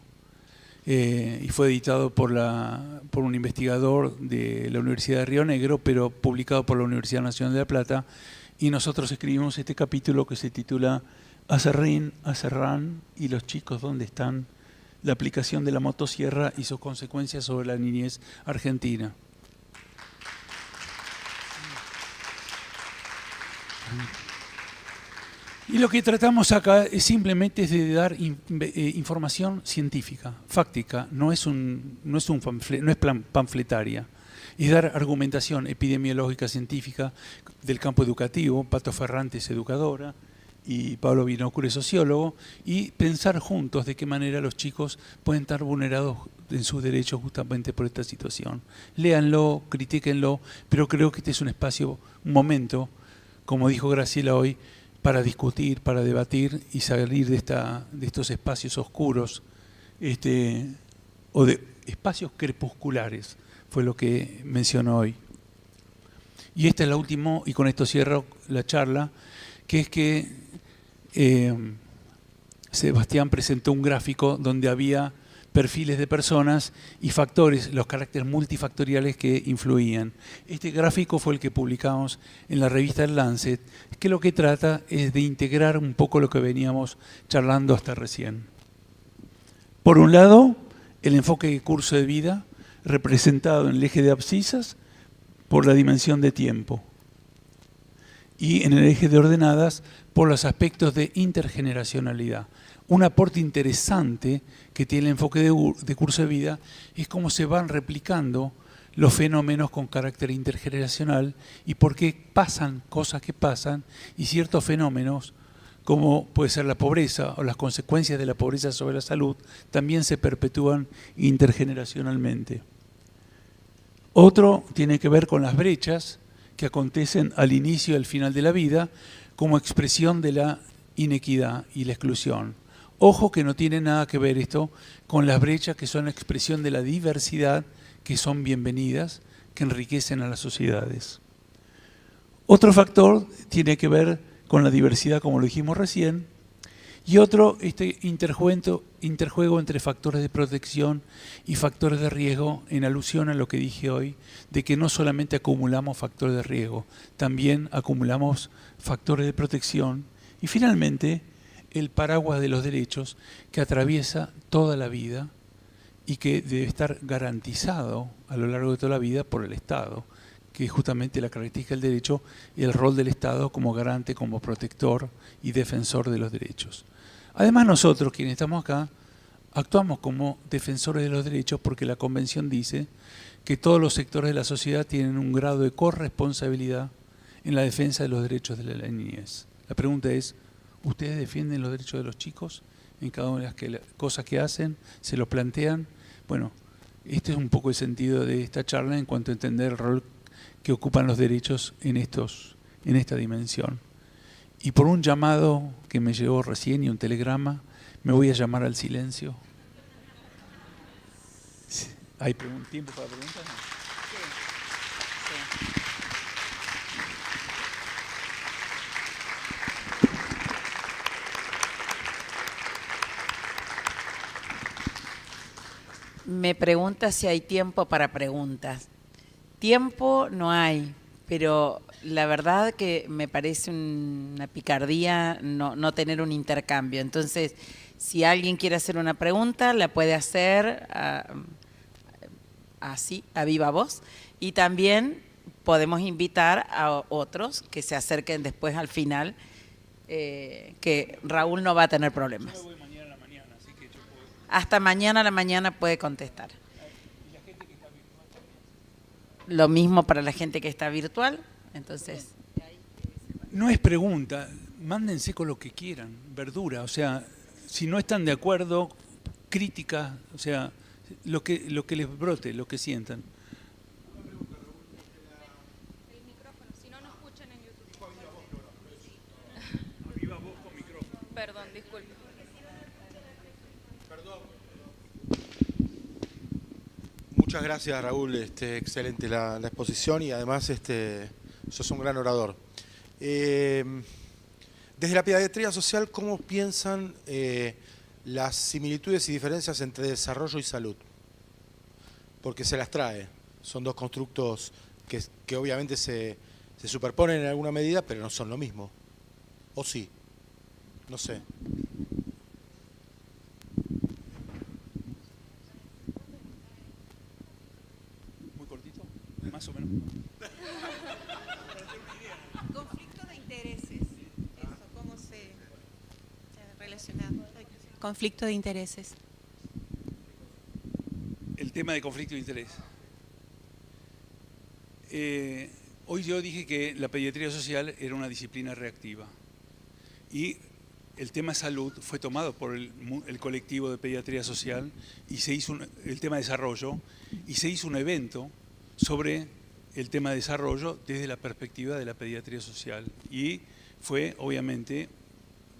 Speaker 3: y fue editado por un investigador de la Universidad de Río Negro, pero publicado por la Universidad Nacional de La Plata, y nosotros escribimos este capítulo que se titula Aserrín, Aserrán y los chicos ¿dónde están? La aplicación de la motosierra y sus consecuencias sobre la niñez argentina. Y lo que tratamos acá es simplemente de dar información científica, fáctica, no es panfletaria. Es dar argumentación epidemiológica científica del campo educativo. Pato Ferrante es educadora y Pablo Binocure es sociólogo, y pensar juntos de qué manera los chicos pueden estar vulnerados en sus derechos justamente por esta situación. Léanlo, critíquenlo, pero creo que este es un espacio, un momento, como dijo Graciela hoy, para discutir, para debatir y salir de estos espacios oscuros, o de espacios crepusculares, fue lo que mencionó hoy. Y esta es la última, y con esto cierro la charla, que es que Sebastián presentó un gráfico donde había perfiles de personas y factores, los caracteres multifactoriales que influían. Este gráfico fue el que publicamos en la revista El Lancet, que lo que trata es de integrar un poco lo que veníamos charlando hasta recién. Por un lado, el enfoque de curso de vida, representado en el eje de abscisas por la dimensión de tiempo y en el eje de ordenadas por los aspectos de intergeneracionalidad. Un aporte interesante que tiene el enfoque de curso de vida es cómo se van replicando los fenómenos con carácter intergeneracional y por qué pasan cosas que pasan y ciertos fenómenos, como puede ser la pobreza o las consecuencias de la pobreza sobre la salud, también se perpetúan intergeneracionalmente. Otro tiene que ver con las brechas que acontecen al inicio y al final de la vida como expresión de la inequidad y la exclusión. Ojo que no tiene nada que ver esto con las brechas que son expresión de la diversidad, que son bienvenidas, que enriquecen a las sociedades. Otro factor tiene que ver con la diversidad, como lo dijimos recién, y otro, este interjuego entre factores de protección y factores de riesgo, en alusión a lo que dije hoy, de que no solamente acumulamos factores de riesgo, también acumulamos factores de protección. Y finalmente, el paraguas de los derechos que atraviesa toda la vida y que debe estar garantizado a lo largo de toda la vida por el Estado, que es justamente la característica del derecho y el rol del Estado como garante, como protector y defensor de los derechos. Además, nosotros, quienes estamos acá, actuamos como defensores de los derechos porque la Convención dice que todos los sectores de la sociedad tienen un grado de corresponsabilidad en la defensa de los derechos de la niñez. La pregunta es, ¿ustedes defienden los derechos de los chicos en cada una de las cosas que hacen? ¿Se lo plantean? Bueno, este es un poco el sentido de esta charla en cuanto a entender el rol que ocupan los derechos en esta dimensión. Y por un llamado que me llegó recién y un telegrama, me voy a llamar al silencio. ¿Hay tiempo para preguntas?
Speaker 1: Me pregunta si hay tiempo para preguntas. Tiempo no hay, pero la verdad que me parece una picardía no tener un intercambio. Entonces, si alguien quiere hacer una pregunta, la puede hacer así, a viva voz. Y también podemos invitar a otros que se acerquen después al final, que Raúl no va a tener problemas.
Speaker 3: Yo me voy mañana a la mañana, así que yo puedo...
Speaker 1: Hasta mañana a la mañana puede contestar. Lo mismo para la gente que está virtual, entonces...
Speaker 3: No es pregunta, mándense con lo que quieran, verdura, o sea, si no están de acuerdo, crítica, o sea, lo que les brote, lo que sientan.
Speaker 4: El micrófono, si no nos escuchan en YouTube.
Speaker 3: Viva voz con micrófono.
Speaker 4: Perdón, disculpe.
Speaker 5: Muchas gracias, Raúl, excelente la exposición y además sos un gran orador. Desde la pediatría social, ¿cómo piensan las similitudes y diferencias entre desarrollo y salud? Porque se las trae, son dos constructos que obviamente se superponen en alguna medida, pero no son lo mismo. ¿O sí? No sé.
Speaker 3: Más o menos.
Speaker 6: Conflicto de intereses. Eso, ¿cómo se relaciona? Conflicto de intereses.
Speaker 3: El tema de conflicto de interés. Hoy yo dije que la pediatría social era una disciplina reactiva y el tema salud fue tomado por el colectivo de pediatría social y se hizo el tema desarrollo y se hizo un evento sobre el tema de desarrollo desde la perspectiva de la pediatría social y fue obviamente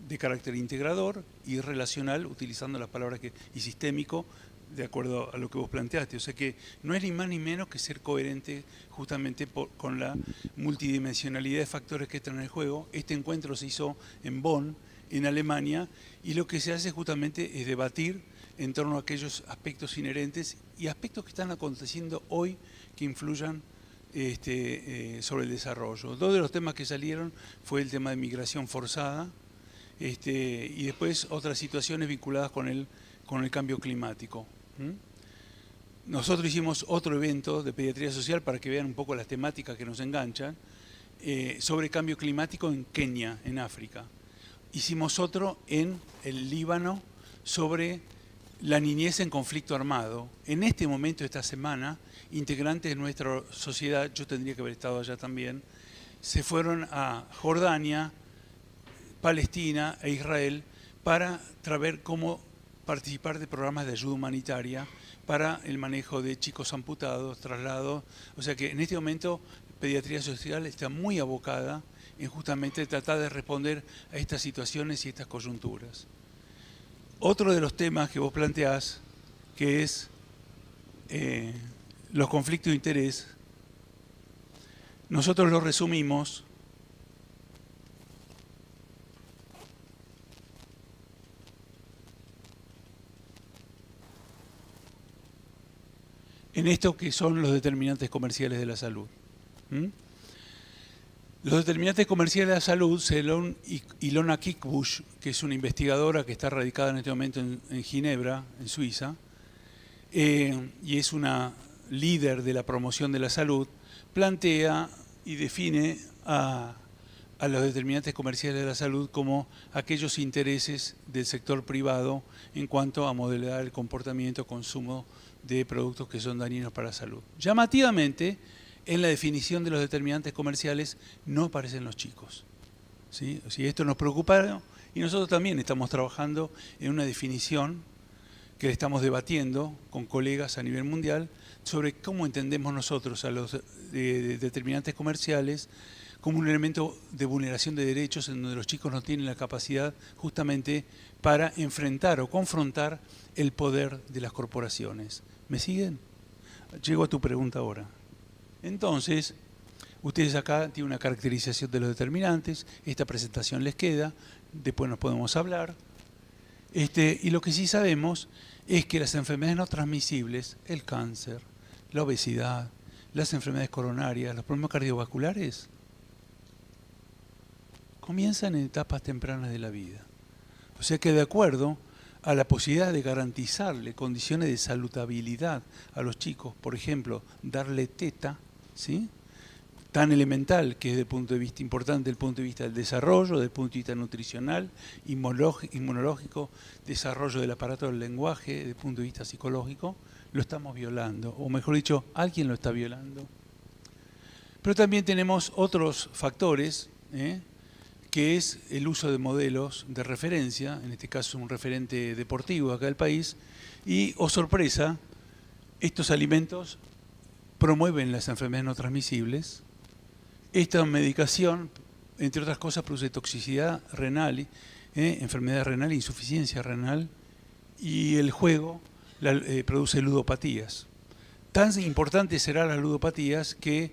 Speaker 3: de carácter integrador y relacional, utilizando las palabras y sistémico, de acuerdo a lo que vos planteaste. O sea que no es ni más ni menos que ser coherente justamente con la multidimensionalidad de factores que están en el juego. Este encuentro se hizo en Bonn, en Alemania, y lo que se hace justamente es debatir en torno a aquellos aspectos inherentes y aspectos que están aconteciendo hoy que influyan sobre el desarrollo. Dos de los temas que salieron fue el tema de migración forzada y después otras situaciones vinculadas con el cambio climático. Nosotros hicimos otro evento de pediatría social para que vean un poco las temáticas que nos enganchan sobre cambio climático en Kenia, en África. Hicimos otro en el Líbano sobre la niñez en conflicto armado. En este momento, esta semana, integrantes de nuestra sociedad, yo tendría que haber estado allá también, se fueron a Jordania, Palestina e Israel para ver cómo participar de programas de ayuda humanitaria para el manejo de chicos amputados, traslados. O sea que en este momento pediatría social está muy abocada en justamente tratar de responder a estas situaciones y estas coyunturas. Otro de los temas que vos planteás, que es los conflictos de interés, nosotros lo resumimos en esto que son los determinantes comerciales de la salud. Los determinantes comerciales de la salud, según Ilona Kickbusch, que es una investigadora que está radicada en este momento en Ginebra, en Suiza, y es una líder de la promoción de la salud, plantea y define a los determinantes comerciales de la salud como aquellos intereses del sector privado en cuanto a modelar el comportamiento, consumo de productos que son dañinos para la salud. Llamativamente, en la definición de los determinantes comerciales no aparecen los chicos. ¿Sí? O sea, esto nos preocupa y nosotros también estamos trabajando en una definición que estamos debatiendo con colegas a nivel mundial sobre cómo entendemos nosotros a los determinantes comerciales como un elemento de vulneración de derechos en donde los chicos no tienen la capacidad justamente para enfrentar o confrontar el poder de las corporaciones. ¿Me siguen? Llego a tu pregunta ahora. Entonces, ustedes acá tienen una caracterización de los determinantes, esta presentación les queda, después nos podemos hablar. Y lo que sí sabemos es que las enfermedades no transmisibles, el cáncer, la obesidad, las enfermedades coronarias, los problemas cardiovasculares, comienzan en etapas tempranas de la vida. O sea que de acuerdo a la posibilidad de garantizarle condiciones de saludabilidad a los chicos, por ejemplo, darle teta, ¿sí?, tan elemental que es desde el punto de vista importante, desde el punto de vista del desarrollo, desde el punto de vista nutricional, inmunológico, desarrollo del aparato del lenguaje, desde el punto de vista psicológico, lo estamos violando, o mejor dicho, alguien lo está violando. Pero también tenemos otros factores, que es el uso de modelos de referencia, en este caso un referente deportivo acá del país, y, oh sorpresa, estos alimentos promueven las enfermedades no transmisibles. Esta medicación, entre otras cosas, produce toxicidad renal, enfermedad renal, insuficiencia renal, y el juego produce ludopatías. Tan importante serán las ludopatías que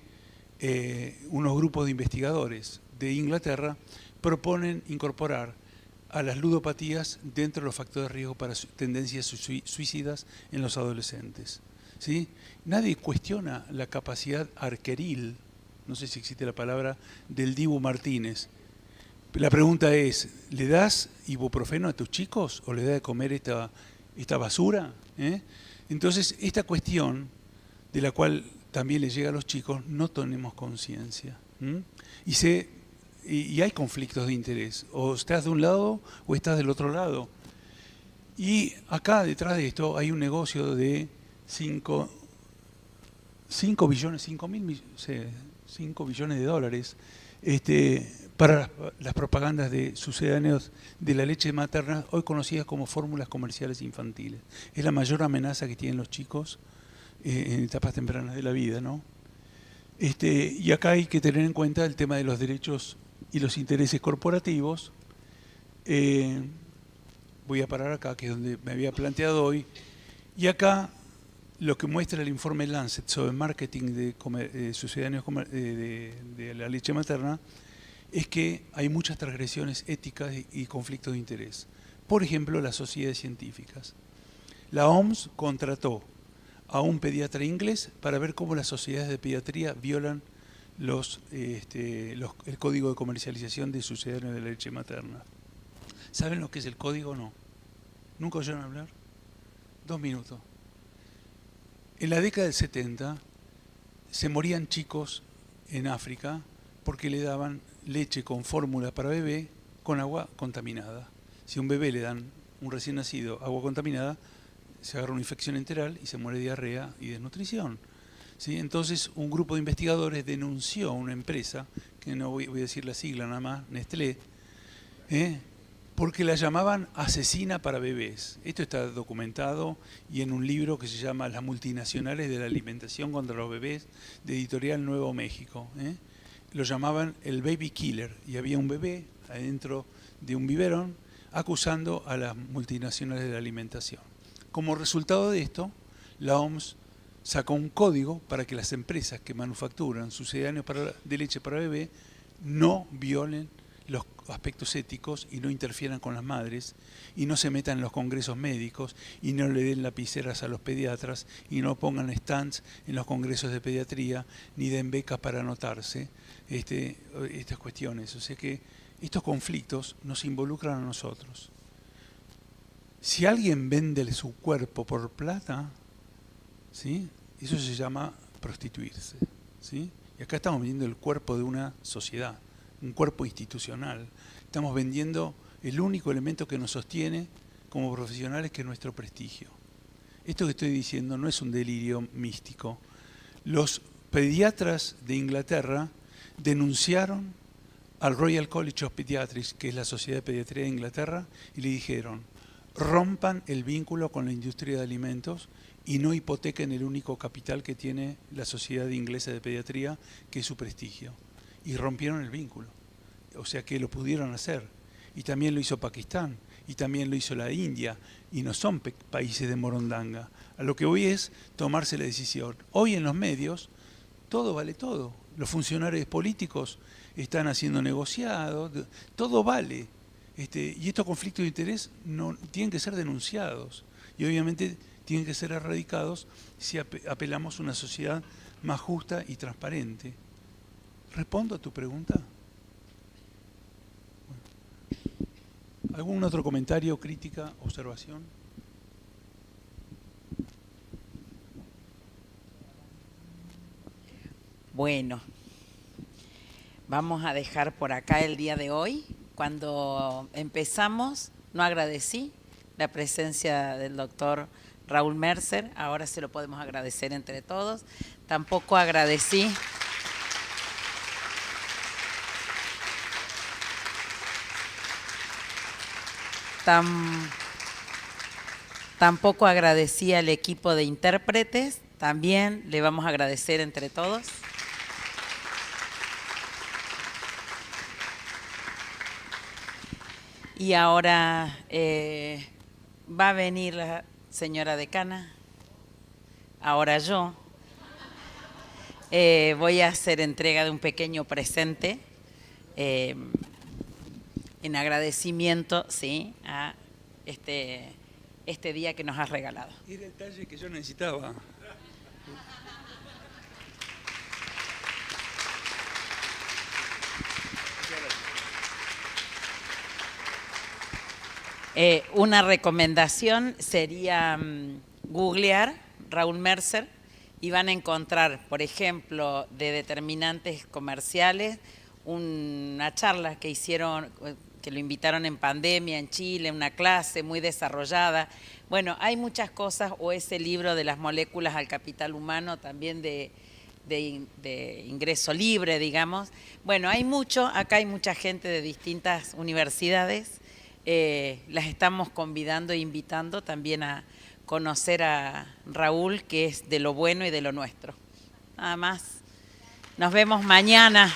Speaker 3: unos grupos de investigadores de Inglaterra proponen incorporar a las ludopatías dentro de los factores de riesgo para tendencias suicidas en los adolescentes. ¿Sí? Nadie cuestiona la capacidad arqueril, no sé si existe la palabra, del Dibu Martínez. La pregunta es, ¿le das ibuprofeno a tus chicos o le das de comer esta basura? Entonces, esta cuestión de la cual también le llega a los chicos, no tenemos conciencia. Y hay conflictos de interés, o estás de un lado o estás del otro lado. Y acá detrás de esto hay un negocio de 5 billones de dólares para las propagandas de sucedáneos de la leche materna, hoy conocidas como fórmulas comerciales infantiles. Es la mayor amenaza que tienen los chicos en etapas tempranas de la vida, ¿no? Y acá hay que tener en cuenta el tema de los derechos y los intereses corporativos. Voy a parar acá, que es donde me había planteado hoy. Y acá lo que muestra el informe Lancet sobre marketing de sucedáneos de la leche materna es que hay muchas transgresiones éticas y conflictos de interés. Por ejemplo, las sociedades científicas. La OMS contrató a un pediatra inglés para ver cómo las sociedades de pediatría violan el código de comercialización de sucedáneos de la leche materna. ¿Saben lo que es el código o no? ¿Nunca oyeron hablar? 2 minutos. En la década del 70 se morían chicos en África porque le daban leche con fórmula para bebé con agua contaminada. Si a un bebé le dan, un recién nacido, agua contaminada, se agarra una infección enteral y se muere de diarrea y desnutrición. ¿Sí? Entonces un grupo de investigadores denunció a una empresa, que no voy a decir la sigla nada más, Nestlé, porque la llamaban asesina para bebés. Esto está documentado y en un libro que se llama Las multinacionales de la alimentación contra los bebés, de Editorial Nuevo México. Lo llamaban el baby killer, y había un bebé adentro de un biberón acusando a las multinacionales de la alimentación. Como resultado de esto, la OMS sacó un código para que las empresas que manufacturan sucedáneos de leche para bebé no violen los aspectos éticos y no interfieran con las madres y no se metan en los congresos médicos y no le den lapiceras a los pediatras y no pongan stands en los congresos de pediatría ni den becas para anotarse estas cuestiones. O sea que estos conflictos nos involucran a nosotros. Si alguien vende su cuerpo por plata, ¿sí? Eso se llama prostituirse, ¿sí? Y acá estamos vendiendo el cuerpo de una sociedad, un cuerpo institucional. Estamos vendiendo el único elemento que nos sostiene como profesionales, que es nuestro prestigio. Esto que estoy diciendo no es un delirio místico. Los pediatras de Inglaterra denunciaron al Royal College of Pediatrics, que es la Sociedad de Pediatría de Inglaterra, y le dijeron: rompan el vínculo con la industria de alimentos y no hipotequen el único capital que tiene la Sociedad Inglesa de Pediatría, que es su prestigio. Y rompieron el vínculo. O sea que lo pudieron hacer. Y también lo hizo Pakistán, y también lo hizo la India, y no son países de morondanga. A lo que voy es tomarse la decisión. Hoy en los medios todo vale todo. Los funcionarios políticos están haciendo negociados, todo vale. Y estos conflictos de interés no tienen que ser denunciados y obviamente tienen que ser erradicados si apelamos a una sociedad más justa y transparente. ¿Respondo a tu pregunta? Bueno. ¿Algún otro comentario, crítica, observación?
Speaker 1: Bueno, vamos a dejar por acá el día de hoy. Cuando empezamos, no agradecí la presencia del doctor Raúl Mercer, ahora se lo podemos agradecer entre todos. Tampoco agradecí tampoco agradecí al equipo de intérpretes, también le vamos a agradecer entre todos. Y ahora va a venir la señora decana, ahora yo. Voy a hacer entrega de un pequeño presente en agradecimiento, sí, a este día que nos has regalado.
Speaker 3: Era el talle que yo necesitaba.
Speaker 1: Una recomendación sería googlear Raúl Mercer y van a encontrar, por ejemplo, de determinantes comerciales, una charla que hicieron, que lo invitaron en pandemia en Chile, una clase muy desarrollada. Bueno, hay muchas cosas, o ese libro de las moléculas al capital humano, también de ingreso libre, digamos. Bueno, hay mucho, acá hay mucha gente de distintas universidades. Las estamos convidando e invitando también a conocer a Raúl, que es de lo bueno y de lo nuestro. Nada más. Nos vemos mañana.